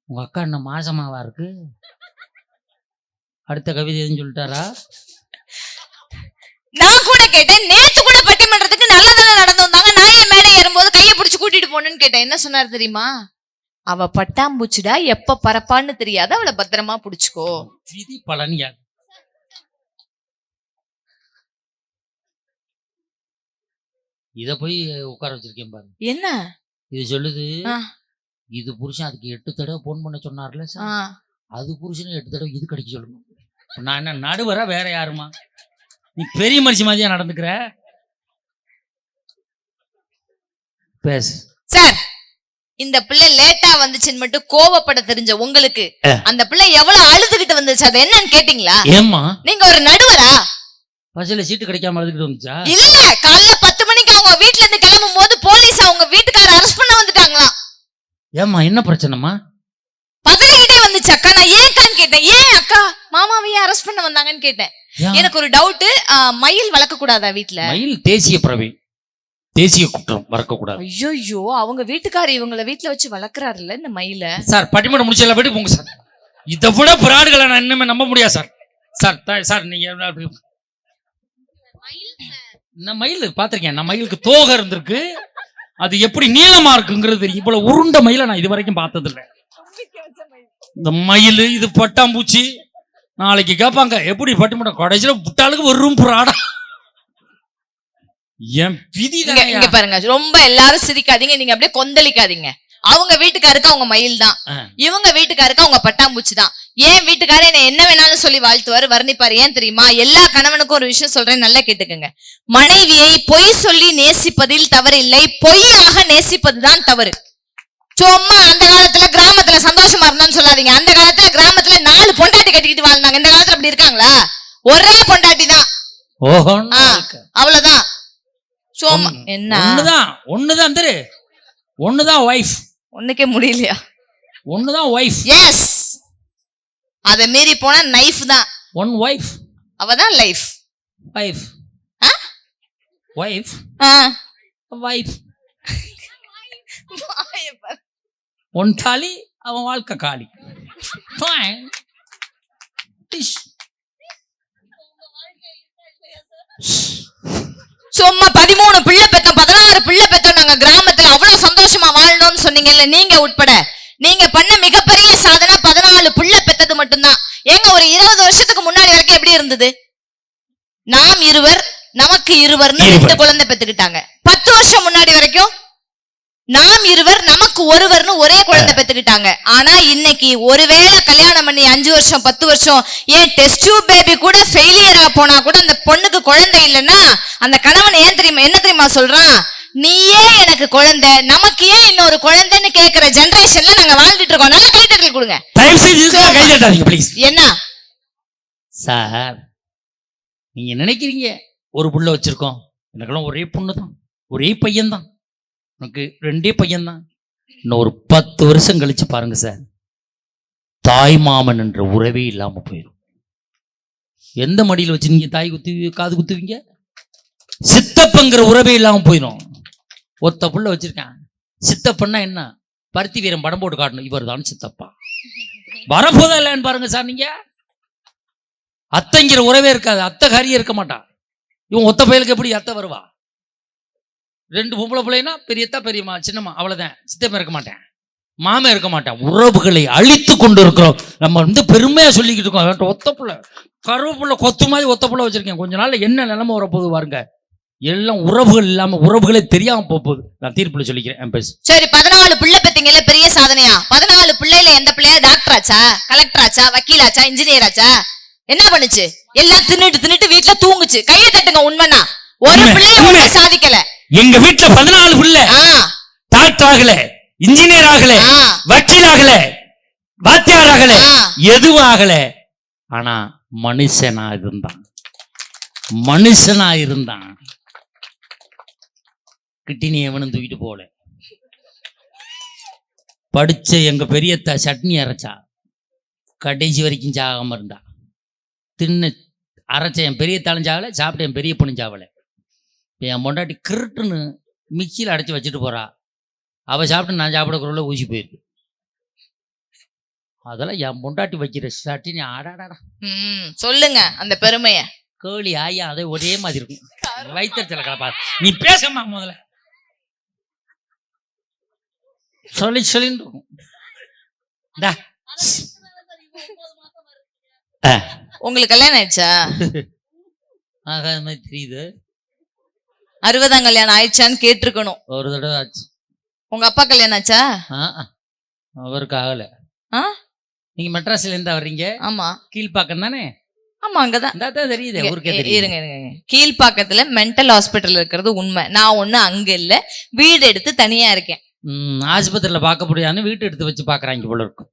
உங்க அக்கா என்ன மாசமாவா இருக்கு? அடுத்த கவிதை எதுன்னு சொல்லிட்டாரா? நான் கூட கேட்டேன். நேத்து கூட பட்டிமன்றத்துக்கு நல்லதான நடந்து வந்தாங்க. நான் ஏன் மேடை ஏறும்போது கையை பிடிச்சு கூட்டிட்டு போனேன்னு கேட்டேன். என்ன சொன்னாரு தெரியுமா? அவ பட்டாம்பூச்சிடா, எப்ப பரப்பான்னு தெரியாது, அவளை பத்திரமா புடிச்சுக்கோ. விதி பலனியா? இத போய் உட்கார வச்சிருக்கேன் பாரு. என்ன இது சொல்லுது? இது புருஷன் அதுக்கு 8 தடவை போன் பண்ண சொன்னார்ல சார். அது புருஷனுக்கு 8 தடவை இது கிடைக்க சொல்லணும். நான் என்ன நடுவரா வேற யாருமா? நீ பெரிய மனுஷி மாதிரியா நடந்துக்கிற? பேசு சார். இந்த பிள்ளை லேட்டா வந்துச்சுன்னு மட்டும் கோவப்பட தெரிஞ்ச உங்களுக்கு அந்த பிள்ளை எவ்வளவு அழுதுகிட்டு வந்துச்சு அது என்னன்னு கேட்டீங்களா? ஏமா நீங்க ஒரு நடுவரா? பஸ்ல சீட்டு கிடைக்காம அழுதுகிட்டு வந்துச்சா? இல்ல, காலைல 10 மணிக்கு அவங்க வீட்ல இருந்து கிளம்பும் போது போலீஸ் அவங்க வீட்டுக்கார அரெஸ்ட் பண்ண வந்துட்டாங்களாம். ஏமா என்ன பிரச்சனைமா? பதறிக்கிட்டே வந்துச்சு அக்கா. நான் ஏன்கான்னு கேட்டேன். ஏன் அக்கா மாமாவையே அரெஸ்ட் பண்ண வந்தாங்கன்னு கேட்டேன். எனக்கு ஒரு டவுட். மயில் வளர்க்க கூடாதா வீட்டுல? மயில் தேசிய பறவை, தேசிய குற்றம், வளர்க்க கூடாது. ஐயோ, அவங்க வீட்டுக்கார இவங்கள வீட்டுல வச்சு வளர்க்கறாருல்ல இந்த மயில. சார் பட்டிமன்றம் முடிச்சல போயிட்டு போங்க சார். இதை விட பிராடுகளை நான் இன்னுமே நம்ப முடியாது சார். சார் சார் நீங்க நான் மயில் பாத்திருக்கேன். நான் மயிலுக்கு தோகை இருந்திருக்கு. அது எப்படி நீளமா இருக்குங்கிறது தெரியும். இவ்வளவு உருண்ட மயில நான் இது வரைக்கும் பார்த்தது இல்லை. இந்த மயில் இது பட்டாம்பூச்சி. நாளைக்கு கேட்பாங்க எப்படி பட்டிமன்றம் கடைசியில புட்டாளுக்கு ஒரு ரூம் புறாடா. என் விதி இங்க பாருங்க. ரொம்ப எல்லாரும் சிரிக்காதீங்க. நீங்க அப்படியே கொந்தளிக்காதீங்க. அவங்க வீட்டுக்காருக்கு அவங்க மயில் தான், இவங்க வீட்டுக்காருக்கு அவங்க பட்டாம்பூச்சி தான். ஏன் வீட்டுக்காரர் என்ன என்ன வேணாலும் சொல்லி வாழ்த்துவாரு, வர்ணிப்பாரு. ஏன் தெரியுமா? எல்லா கணவனுக்கும் ஒரு விஷயம் சொல்றேன், நல்லா கேட்டுக்கங்க. மனைவியை பொய் சொல்லி நேசிப்பதில் தவறில்லை, பொய்யாக நேசிப்பதுதான் தவறு. சும்மா அந்த காலத்துல கிராமத்துல சந்தோஷமா இருந்தான்னு சொல்லாதீங்க. அந்த காலத்துல கிராமத்துல 4 பொண்டாட்டி கட்டிக்கிட்டு வாழ்ந்தாங்க. இந்த காலத்துல அப்படி இருக்காங்களா? ஒரே பொண்டாட்டி தான். அவ்வளவுதான். சும்மா என்ன ஒண்ணுதான் தெரு, ஒண்ணுதான் வைஃப். ஒண்ணுக்கே முடியலையா? ஒண்ணுதான் வைஃப். எஸ், அத மீறி போனா நைஃப் தான். ஒன் வைஃப், அவதான் life. Wife wife wife. One தாலி, அவன் வாழ்க்கை காலி. சும்மா 13 பிள்ளை பெத்தோம், 16 பிள்ளை பெத்தோம் நாங்க கிராமத்துல. அவ்வளவு சந்தோஷமா வாழணும்னு சொன்னீங்கல்ல நீங்க உட்பட. நீங்க பண்ண மிகப்பெரிய சாதனை 14 பிள்ளை பெத்தது மட்டும்தான். ஒரு 20 வருஷத்துக்கு முன்னாடி வரைக்கும் எப்படி இருந்தது? நாம் இருவர் நமக்கு இருவர்னு 2 குழந்தை பெத்துக்கிட்டாங்க. 10 வருஷம் முன்னாடி வரைக்கும் நாம் இருவர் நமக்கு ஒருவர்னு ஒரே குழந்தை பெத்துக்கிட்டாங்க. ஆனா இன்னைக்கு ஒருவேளை கல்யாணம் பண்ணி 5 வருஷம் 10 வருஷம் ஏன் டெஸ்ட் டியூப் பேபி கூட ஃபெயிலியரா போனா கூட அந்த பொண்ணுக்கு குழந்தை இல்லைன்னா அந்த கணவன் ஏன் தெரியுமா என்ன தெரியுமா சொல்றான்? நீயே எனக்கு குழந்தை, நமக்கு ஏன் இன்னொரு குழந்தைன்னு கேக்குற ஜெனரேஷன்ல நாங்க வாழ்ந்துட்டு இருக்கோம். நல்லா கைத்தட்டல் கொடுங்க. தயவு செய்து கை தட்டாதீங்க ப்ளீஸ். என்ன சார், நீங்க நினைக்கிறீங்க ஒரு புள்ள வச்சிருக்கோம், எனக்கெல்லாம் ஒரே பொண்ணு தான், ஒரே பையன் தான், எனக்கு 2 பையன் தான். இன்னும் ஒரு 10 வருஷம் கழிச்சு பாருங்க சார், தாய் மாமன் என்ற உறவே இல்லாம போயிடும். எந்த மடியில் வச்சு நீங்க தாய் குத்துவீங்க, காது குத்துவீங்க? சித்தப்பங்கிற உறவே இல்லாம போயிடும். ஒத்த புள்ள வச்சிருக்கேன், சித்தப்பன்னா என்ன? பருத்தி வீரம் படம் போட்டு காட்டணும், இவர் தான் சித்தப்பா. வரப்போதா இல்லைன்னு பாருங்க சார். நீங்க அத்தைங்கிற உறவே இருக்காது, அத்தை காரியே இருக்க மாட்டா. இவன் ஒத்த பயலுக்கு எப்படி அத்தை வருவா? 2 பொம்பளை பிள்ளைனா பெரியத்தா பெரியம்மா சின்னம்மா, அவ்வளவுதான். சித்தப்பா இருக்க மாட்டேன், மாமா இருக்க மாட்டேன். உறவுகளை அழித்து கொண்டு இருக்கிறோம். நம்ம பெருமையா சொல்லிக்கிட்டு இருக்கோம், ஒத்த புள்ள கருவேப்புள்ள கொத்து மாதிரி ஒத்த புள்ள வச்சிருக்கேன். கொஞ்ச நாள்ல என்ன நிலைமை வரப்போகுது பாருங்க. எல்லாம் உறவுகள் இல்லாம உறவுகளே தெரியாம போகுது. நான் தீர்ப்புல சொல்லிக்கிறேன். சரி, 14 பிள்ளை பெத்தீங்கல்ல, பெரிய சாதனையா? 14 பிள்ளைல எந்த பிள்ளையா டாக்டர் ஆச்சா, கலெக்டர் ஆச்சா, வக்கீல் ஆச்சா, இன்ஜினியர் ஆச்சா? என்ன பண்ணுச்சு? எல்லாம் தின்னுட்டு வீட்டுல தூங்குச்சு. கையை தட்டுங்க. உண்மைனா ஒரு பிள்ளை சாதிக்கல. எங்க வீட்டுல 14 பிள்ளை டாக்டர் ஆகல, இன்ஜினியர் ஆகல, வக்கீல் ஆகல, வாத்தியார் ஆகல, எதுவும் ஆகல. ஆனா மனுஷனா இருந்தான். கிட்டினி எவனும் தூக்கிட்டு போல. படிச்ச எங்க பெரியத்தா சட்னி அரைச்சா, கடைசி வரைக்கும் சாகாம இருந்தா. தின்னு அரைச்ச என் பெரிய தாளஞ்சாவல, சாப்பிட்ட என் பெரிய பொண்ணுஞ்சாவல. என் பொண்டாட்டி கிருட்டுன்னு மிக்சியில் அடைச்சி வச்சுட்டு போறா. அவ சாப்பிட்டு நான் சாப்பிடக்குள்ள ஊசி போயிருக்கு. அதெல்லாம் என் பொண்டாட்டி வைக்கிற சட்னி ஆடாடா. சொல்லுங்க அந்த பெருமைய. கோழி ஆயா அதை ஒரே மாதிரி இருக்கும். வயிற்றுல கலப்பா. நீ பேசமா முதல்ல சொல்லின்னு இருக்கும். உங்களுக்கு கல்யாணம் ஆயிடுச்சா? ஆகாத மாதிரி தெரியுது. 60ஆம் கல்யாணம் ஆயிடுச்சான்னு கேட்டிருக்கணும். ஒரு தடவை ஆச்சு. உங்க அப்பா கல்யாணம் ஆச்சா? அவருக்கு ஆகல. நீங்க மெட்ராஸ்ல இருந்தா வர்றீங்க? ஆமா. கீழ்பாக்கம் தானே? ஆமா, அங்கதான் தெரியுது. இருங்க, கீழ்பாக்கத்துல மென்டல் ஹாஸ்பிட்டல் இருக்கிறது உண்மை. நான் ஒண்ணு அங்க இல்ல, வீடு எடுத்து தனியா இருக்கேன். ஆஸ்பத்திரியில பார்க்க முடியாதுன்னு வீட்டு எடுத்து வச்சு பாக்குறாங்க போல இருக்கும்.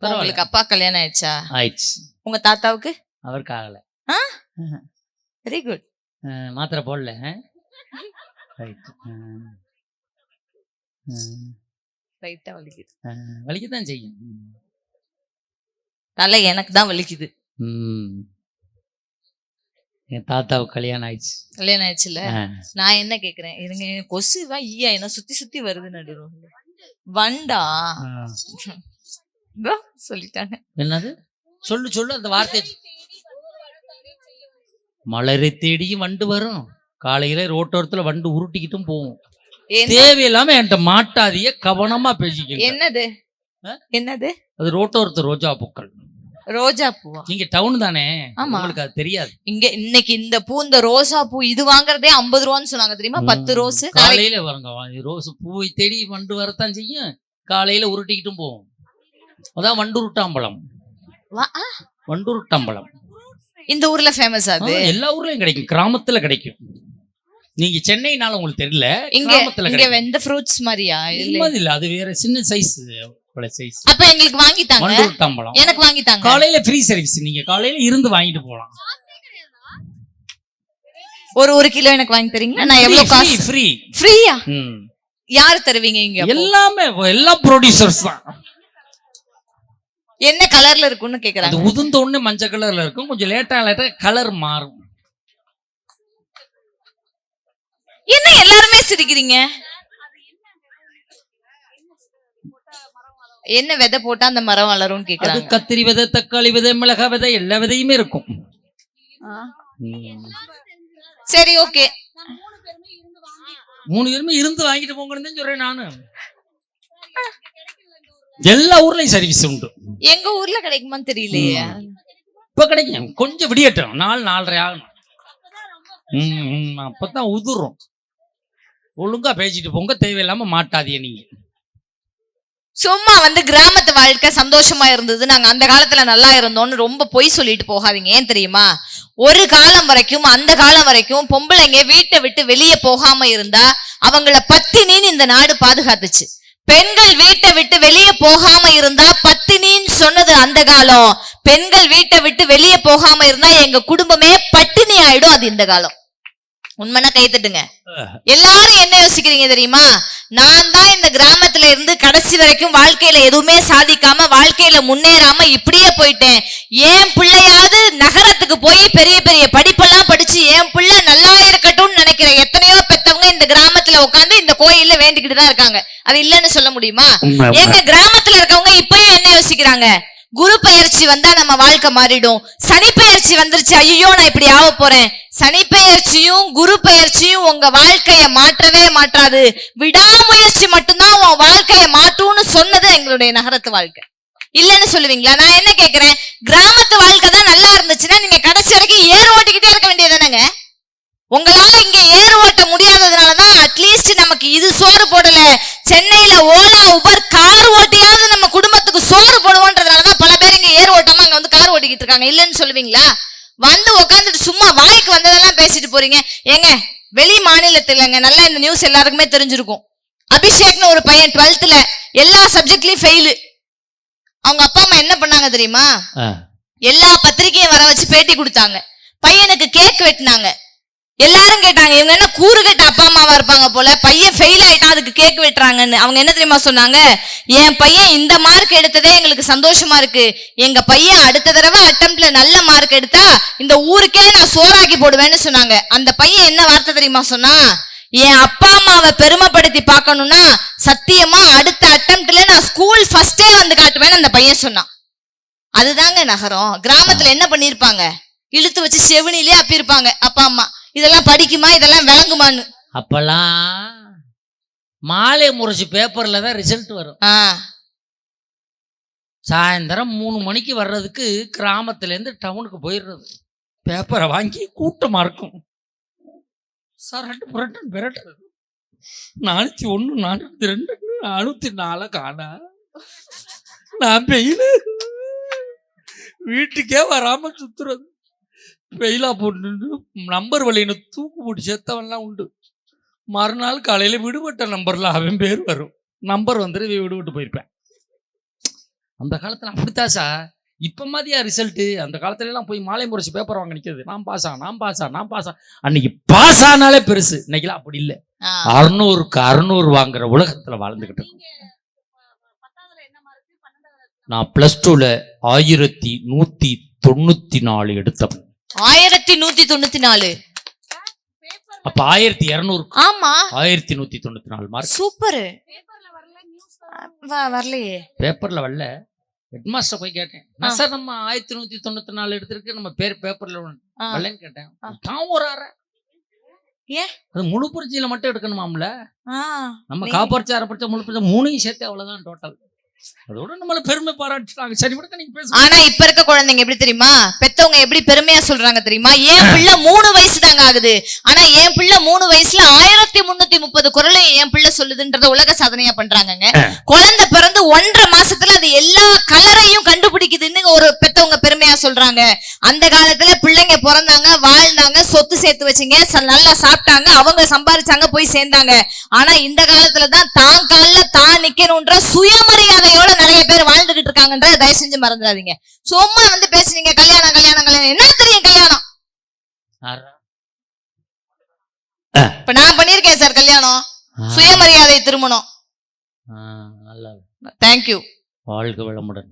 உங்களுக்கு அப்பா கல்யாணம் ஆயிடுச்சா? ஆயிடுச்சு. உங்க தாத்தாவுக்கு? அவருக்கு ஆகல. Very good. மாத்திரை போடல. வலிக்கத்தான் செய்யும். தலை எனக்கு தான் வலிக்குது. என் தாத்தாவுக்கு கல்யாணம் ஆயிடுச்சு. கல்யாணம் ஆயிடுச்சுல. நான் என்ன கேக்குறேன், இருங்க, கொசுவா ஈயா என்ன சுத்தி வருது நடுறோம். வண்டா சொல்லிட்டாங்க. என்னது? சொல்லு அந்த வார்த்தை. மலரை தேடியும் வண்டு வரும். காலையில ரோட்டோரத்துல வண்டு உருட்டிக்கிட்டும் போகும். தேவையில்லாம என்கிட்ட மாட்டாதிய, கவனமா பேசிக்க. என்னது? அது ரோட்டோரத்து ரோஜா பூக்கள். ரோஜா பூவா? நீங்க டவுன் தானே, உங்களுக்கு அது தெரியாது. இங்க இன்னைக்கு இந்த பூ, இந்த ரோசா பூ இது வாங்குறதே 50 ரூபான்னு சொன்னாங்க தெரியுமா? 10 ரோஸ். காலையில வருங்க ரோஸ் பூவை தேடி வண்டு வரத்தான் செய்யும். காலையில உருட்டிக்கிட்டும் போகும். அதான் வண்டுருட்டாம்பழம். வண்டுருட்டாம்பழம் இந்த ஊர்ல ஃபேமஸ். அது எல்லா ஊர்லயும் கிடைக்கும், கிராமத்துல கிடைக்கும். நீங்க சென்னைனால உங்களுக்கு தெரியல. இங்க வெந்த ஃப்ரூட்ஸ் மாதிரியா? இல்ல, அது வேற சின்ன சைஸ். அப்ப எங்களுக்கு வாங்கிட்டாங்க. வண்டுருட்டாம்பழம் எனக்கு வாங்கிட்டாங்க. காலையில ஃப்ரீ சர்வீஸ். நீங்க காலையில இருந்து வாங்கிட்டு போலாம். ஒரு கிலோ எனக்கு வாங்கி தரீங்களா? நான் எவ்வளவு காசு? ஃப்ரீயா? யாரு தருவீங்க? இங்க எல்லாமே எல்லா ப்ரொடியூசர்ஸ் தான். என்ன கலர்ல இருக்கும்னு கேக்குறாங்க. உதிர்ந்த உடனே மஞ்சள் கலர்ல இருக்கும், கொஞ்சம் லேட்டா கலர் மாறும். என்ன எல்லாருமே சிரிக்கிறீங்க? என்ன விதை போட்டா அந்த மரம் வளரும் கேக்குறாங்க. கத்திரி விதை, தக்காளி விதை, மிளகாய் விதை, எல்லா விதையுமே இருக்கும். சரி, ஓகே. 3 பேருமே இருந்து வாங்கிட்டு போங்கன்னு சொல்றேன் நானு. எல்லா ஊர்லயும் சர்வீஸ் உண்டு. எங்க ஊர்ல கிடைக்குமான்னு தெரியலையே. இப்ப கிடைக்கும், கொஞ்சம் விடியட்டும், 4-4:30 ஆகணும். அப்பதான் உதுரும். ஒழுங்கா பேசிட்டு போங்க, தேவையில்லாம மாட்டாதீங்க நீங்க. சும்மா கிராமத்து வாழ்க்கை சந்தோஷமா இருந்தது, நாங்க அந்த காலத்துல நல்லா இருந்தோம்னு ரொம்ப பொய் சொல்லிட்டு போகாதீங்க. ஏன் தெரியுமா? ஒரு காலம் வரைக்கும், அந்த காலம் வரைக்கும் பொம்பளைங்க வீட்டை விட்டு வெளியே போகாம இருந்தா அவங்கள பத்தினின்னு இந்த நாடு பாதுகாத்துச்சு. பெண்கள் வீட்டை விட்டு வெளியே போகாம இருந்தா பத்தினின்னு சொன்னது அந்த காலம். பெண்கள் வீட்டை விட்டு வெளியே போகாம இருந்தா எங்க குடும்பமே பட்டினி ஆயிடும், அது இந்த காலம். உண்மைனா கைத்தட்டுங்க. எல்லாரும் என்ன யோசிக்கிறீங்க தெரியுமா? நான் தான் இந்த கிராமத்துல இருந்து கடைசி வரைக்கும் வாழ்க்கையில எதுவுமே சாதிக்காம, வாழ்க்கையில முன்னேறாம இப்படியே போயிட்டேன். என் பிள்ளையாவது நகரத்துக்கு போய் பெரிய பெரிய படிப்பெல்லாம் படிச்சு என் பிள்ளை நல்லா இருக்கட்டும்னு நினைக்கிற எத்தனையோ பெத்தவங்க இந்த கிராமத்துல உட்காந்து இந்த கோயில்ல வேண்டிக்கிட்டு தான் இருக்காங்க. அது இல்லைன்னு சொல்ல முடியுமா? எங்க கிராமத்துல இருக்கவங்க இப்பயே என்ன யோசிக்கிறாங்க? குரு பெயர்ச்சி வந்தா நம்ம வாழ்க்கை மாறிடும். சனி பெயர்ச்சி வந்துருச்சு, ஐயோ நான் இப்படி ஆக போறேன். சனி பெயர்ச்சியும் குரு பெயர்ச்சியும் உங்க வாழ்க்கைய மாற்றவே மாற்றாது. விடாமுயற்சி மட்டும்தான் உன் வாழ்க்கைய மாற்றும்னு சொன்னது எங்களுடைய நகரத்து வாழ்க்கை. இல்லன்னு சொல்லுவீங்களா? நான் என்ன கேக்குறேன், கிராமத்து வாழ்க்கை தான் நல்லா இருந்துச்சுன்னா நீங்க கடைசி வரைக்கும் ஏறு ஓட்டிக்கிட்டே இருக்க வேண்டியதானங்க. உங்களால இங்க ஏறு ஓட்ட முடியாததுனாலதான் அட்லீஸ்ட் நமக்கு இது சோறு போடல, சென்னையில ஓலா உபர் கார் ஓட்டியாவது நம்ம குடும்பத்துக்கு சோறு போடுவோன்றதுனாலதான் பல பேர் இங்க ஏறு ஓட்டாம அங்க கார் ஓட்டிக்கிட்டு இருக்காங்க. இல்லன்னு சொல்லுவீங்களா? உட்காந்துட்டு சும்மா வாய்க்கு வந்ததெல்லாம் பேசிட்டு போறீங்க. ஏங்க, வெளி மாநிலத்துலங்க நல்லா இந்த நியூஸ் எல்லாருக்குமே தெரிஞ்சிருக்கும். அபிஷேக்னு ஒரு பையன் 12th எல்லா சப்ஜெக்ட்லயும் ஃபெயிலு. அவங்க அப்பா அம்மா என்ன பண்ணாங்க தெரியுமா? எல்லா பத்திரிக்கையும் வர வச்சு பேட்டி கொடுத்தாங்க. பையனுக்கு கேக் வெட்டினாங்க. எல்லாரும் கேட்டாங்க, இவங்க என்ன கூறு கேட்ட அப்பா அம்மாவா இருப்பாங்க போல, பையன் ஃபெயில் ஆயிட்டான் அதுக்கு கேக் வெட்டுறாங்கன்னு. அவங்க என்ன தெரியுமா சொன்னாங்க? என் பையன் இந்த மார்க் எடுத்ததே எங்களுக்கு சந்தோஷமா இருக்கு. எங்க பையன் அடுத்த தடவை அட்டெம்ப்ட்ல நல்ல மார்க் எடுத்தா இந்த ஊருக்கே நான் சோறாக்கி போடுவேன்னு சொன்னாங்க. அந்த பையன் என்ன வார்த்தை தெரியுமா சொன்னா? என் அப்பா அம்மாவை பெருமைப்படுத்தி பார்க்கணும்னா சத்தியமா அடுத்த அட்டெம்ப்ட்ல நான் ஸ்கூல் ஃபர்ஸ்டே காட்டுவேன்னு அந்த பையன் சொன்னான். அதுதாங்க நகரம். கிராமத்துல என்ன பண்ணிருப்பாங்க? இழுத்து வச்சு செவினிலே அப்பிருப்பாங்க அப்பா அம்மா. இதெல்லாம் படிக்குமா, இதெல்லாம் விளங்குமான்னு. அப்பெல்லாம் மாலை முறைச்சு பேப்பர்ல தான் ரிசல்ட் வரும். சாயந்தரம் 3 மணிக்கு வர்றதுக்கு கிராமத்துல இருந்து டவுனுக்கு போயிடுறது. பேப்பரை வாங்கி கூட்டமா இருக்கும். சரட்டு புரட்டு விரட்டுறது. 401 402 404 காணா. நான் பெயிலு வீட்டுக்கே வராம சுத்துறது. பெயிலா போட்டு நம்பர் வழின்னு தூக்கு போட்டு செத்தவன்லாம் உண்டு. மறுநாள் காலையில விடுபட்ட நம்பர்ல அவன் பேர் வரும். நம்பர் வந்துட்டு விடுபட்டு போயிருப்பேன். அந்த காலத்துல அப்படித்தான் சார். இப்ப மாதிரியா ரிசல்ட்? அந்த காலத்துல எல்லாம் போய் மாலை முறைச்சு பேப்பர் வாங்க நிக்கிறது. நான் பாஸ் அன்னைக்கு பாஸ் ஆனாலே பெருசு. இன்னைக்கெல்லாம் அப்படி இல்லை. 600க்கு 600 வாங்குற உலகத்துல வாழ்ந்துகிட்டு. நான் +2ல 1194 எடுத்தவன். 1194. அப்ப 1200. ஆமா, 1194 மார்க். சூப்பர். வரலையே, பேப்பர்ல வரல. ஹெட்மாஸ்டர் போய் கேட்டேன், நான் சார் நம்ம 1194 எடுத்திருக்கு, நம்ம பேர் பேப்பர்ல வரலன்னு கேட்டேன். தான் ஒரு அரை. ஏன் அது முழு பரீட்சையில மட்டும் எடுக்கணுமாம்ல. நம்ம காப்பரிச்சை அரை பரீட்சை முழு பரீட்சை 3 சேர்த்து அவ்வளவுதான் டோட்டல். அதோட நம்மள பெருமை பாராட்டுறாங்க. சரி விடுங்க, நீங்க பேசுங்க. ஆனா இப்ப இருக்க குழந்தைங்க எப்படி தெரியுமா? பெத்தவங்க எப்படி பெருமையா சொல்றாங்க தெரியுமா? என் பிள்ளை 3 வயசு தாங்க ஆகுது, ஆனா என் பிள்ளை 3 வயசுல 1330 குரலை என் பிள்ளை சொல்லுதுன்றத உலக சாதனையா பண்றாங்க. குழந்தை பிறந்து 1.5 மாசத்துல அது எல்லா கலரையும் கண்டுபிடிக்குதுன்னு ஒரு பெத்தவங்க பெருமையா சொல்றாங்க. அந்த காலத்துல பிள்ளைங்க பிறந்தாங்க, வாழ்ந்தாங்க, சொத்து சேர்த்து வச்சுங்க, நல்லா சாப்பிட்டாங்க, அவங்க சம்பாரிச்சாங்க, போய் சேர்ந்தாங்க. ஆனா இந்த காலத்துலதான் தான் கால்ல தான் நிக்கணும்ன்ற சுயமரியாதையோட நிறைய பேர் வாழ்ந்துகிட்டு இருக்காங்கன்ற தயவு செஞ்சு மறந்துடாதீங்க. சும்மா பேசுனீங்க கல்யாணம் கல்யாணம் கல்யாணம். என்ன தெரியும் கல்யாணம்? இப்ப நான் பண்ணிருக்கேன் சார் கல்யாணம், சுயமரியாதை திருமணம். தேங்க்யூ. வாழ்க வளமுடன்.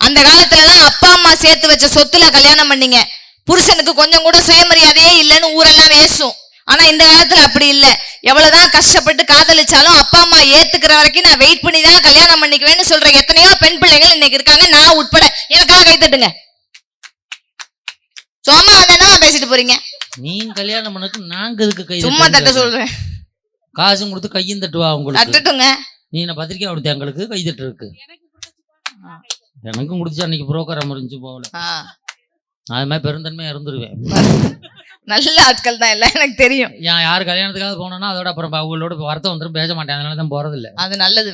அந்த காலத்துல எல்லாம் அப்பா அம்மா சேர்த்து வச்ச சொத்துல கல்யாணம் பண்ணீங்க. புருஷனுக்கு கொஞ்சம் கூட சுயமரியாதையே இல்லைன்னு ஊரெல்லாம் வேசும். ஆனா இந்த காலத்துல அப்படி இல்ல. எவ்வளவுதான் கஷ்டப்பட்டு காதலிச்சாலும் அப்பா அம்மா ஏத்துக்கிற வரைக்கும் நான் வெயிட் பண்ணி தான் கல்யாணம் பண்ணிக்குவேன்னு சொல்ற எத்தனையோ பெண் பிள்ளைகள் இன்னைக்கு இருக்காங்க, நான் உட்பட. எனக்காக கை தட்டுங்க. சும்மா என்ன பேசிட்டு போறீங்க? நீ கல்யாணம் பண்ணக்கு நாங்க இதுக்கு கை சும்மா தட்ட சொல்றேன். காசும் கொடுத்து கையும் தட்டுவா உங்களுக்கு. தட்டுங்க. நீ என்ன பத்திரிக்கை கொடுத்த எங்களுக்கு கை தட்டு இருக்கு. எனக்கும் குடிச்சு அன்னைக்கு புரோக்கர் இருந்துச்சு போகல. ஆ, அது மாதிரி பெருந்தன்மையா இருந்துருவேன். நல்ல ஆட்கள் தான் எல்லாம் எனக்கு தெரியும். ஏன் யார் கல்யாணத்துக்காக போனோம்னா அதோட அப்புறம் அவங்களோட வருத்தம் வந்துடும், பேச மாட்டேன். அதனால தான் போறது இல்ல. அது நல்லது.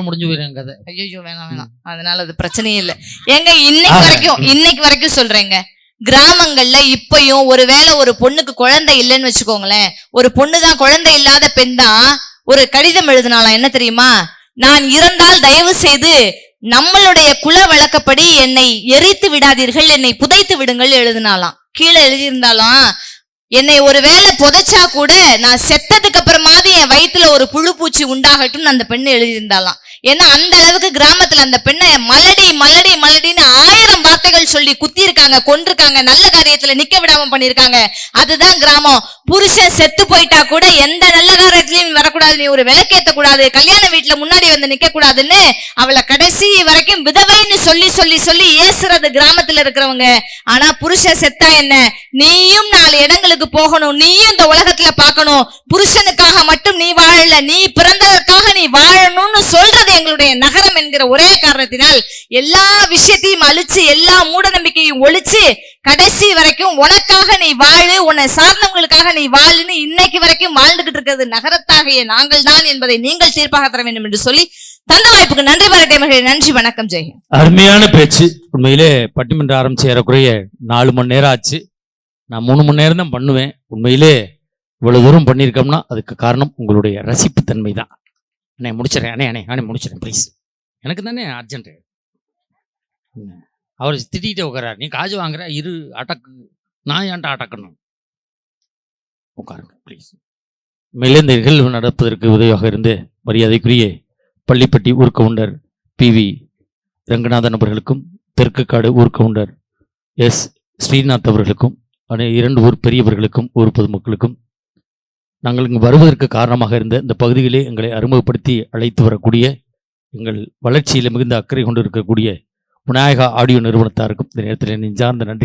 முடிஞ்சு போயிடும் கதை. ஐயோ வேணாம் வேணாம், அதனால அது பிரச்சனையே இல்ல. ஏங்க இன்னைக்கு வரைக்கும் சொல்றேங்க, கிராமங்கள்ல இப்பயும் ஒருவேளை ஒரு பொண்ணுக்கு குழந்தை இல்லைன்னு வச்சுக்கோங்களேன், ஒரு பொண்ணுதான் குழந்தை இல்லாத பெண் தான் ஒரு கடிதம் எழுதினாலாம். என்ன தெரியுமா? நான் இறந்தால் தயவு செய்து நம்மளுடைய குல வழக்கப்படி என்னை எரித்து விடாதீர்கள், என்னை புதைத்து விடுங்கள் எழுதினாலாம். கீழே எழுதியிருந்தாலும் என்னை ஒருவேளை புதைச்சா கூட நான் செத்ததுக்கு அப்புறமாவது என் வயிற்றுல ஒரு புழு பூச்சி உண்டாகட்டும் அந்த பெண்ணு எழுதியிருந்தாலாம். ஏன்னா அந்த அளவுக்கு கிராமத்துல அந்த பெண்ணை மலடி மலடி மலடின்னு 1000 வார்த்தைகள் சொல்லி குத்தி இருக்காங்க, கொன்றிருக்காங்க, நல்ல காரியத்துல நிக்க விடாம பண்ணிருக்காங்க. அதுதான் கிராமம். புருஷன் செத்து போயிட்டா கூட எந்த நல்ல காரியத்திலயும் வரக்கூடாது, நீ ஒரு விளக்கேத்த கூடாது, கல்யாண வீட்டுல முன்னாடி வந்து நிக்க கூடாதுன்னு அவளை கடைசி வரைக்கும் விதவைன்னு சொல்லி சொல்லி சொல்லி ஏசுறது கிராமத்துல இருக்கிறவங்க. ஆனா புருஷன் செத்தா என்ன, நீயும் 4 இடங்களுக்கு போகணும், நீயும் இந்த உலகத்துல பார்க்கணும், புருஷனுக்காக மட்டும் நீ வாழல, நீ பிறந்ததற்காக நீ வாழணும்னு சொல்றது எங்களுடைய நகரம் என்கிற ஒரே காரணத்தினால் எல்லா விஷயத்தையும் அழிச்சு எல்லா மூட நம்பிக்கையும் ஒழிச்சு கடைசி வரைக்கும் உனக்காக நீ வாழு, உன்னை சார்ந்தவங்களுக்காக நீ வாழுன்னு இன்னைக்கு வரைக்கும் வாழ்ந்துகிட்டு இருக்கிறது நகரத்தாகிய நாங்கள் தான் என்பதை நீங்கள் தீர்ப்பாக தர வேண்டும் என்று சொல்லி தந்த வாய்ப்புக்கு நன்றி பாராட்டிய மகளே. நன்றி, வணக்கம், ஜெய் ஹிந்த். அருமையான பேச்சு. உண்மையிலே பட்டிமன்றம் ஆரம்பிச்சு ஏறக்குறைய 4 மணி நேரம் ஆச்சு. நான் 3 மணி நேரம் தான் பண்ணுவேன். உண்மையிலே இவ்வளவு தூரம் பண்ணியிருக்கோம்னா அதுக்கு காரணம் உங்களுடைய ரசிப்பு தன்மை தான். அண்ணே முடிச்சிடறேன், அண்ணே முடிச்சிடறேன் ப்ளீஸ். எனக்கு தானே அர்ஜென்ட். அவர் திட்டிகிட்டே உட்காராரு, நீ காசு வாங்குற இரு அடக்கு, நான் ஏன்டா அடக்கணும், உட்காருங்க ப்ளீஸ். மேலே இந்த நிகழ்வு நடப்பதற்கு உதவியாக இருந்து மரியாதைக்குரிய பள்ளிப்பட்டி ஊர்கவுண்டர் PV ரங்கநாதன் அவர்களுக்கும் தெற்குக்காடு ஊர்கவுண்டர் S ஸ்ரீநாத் அவர்களுக்கும் 2 ஊர் பெரியவர்களுக்கும் ஊர் பொதுமக்களுக்கும் நாங்கள் இங்கு வருவதற்கு காரணமாக இருந்த இந்த பகுதியிலே எங்களை அறிமுகப்படுத்தி அழைத்து வரக்கூடிய எங்கள் வளர்ச்சியில் மிகுந்த அக்கறை கொண்டு இருக்கக்கூடிய விநாயகா ஆடியோ நிறுவனத்தாருக்கும் இந்த நேரத்தில் நெஞ்சார்ந்த நன்றி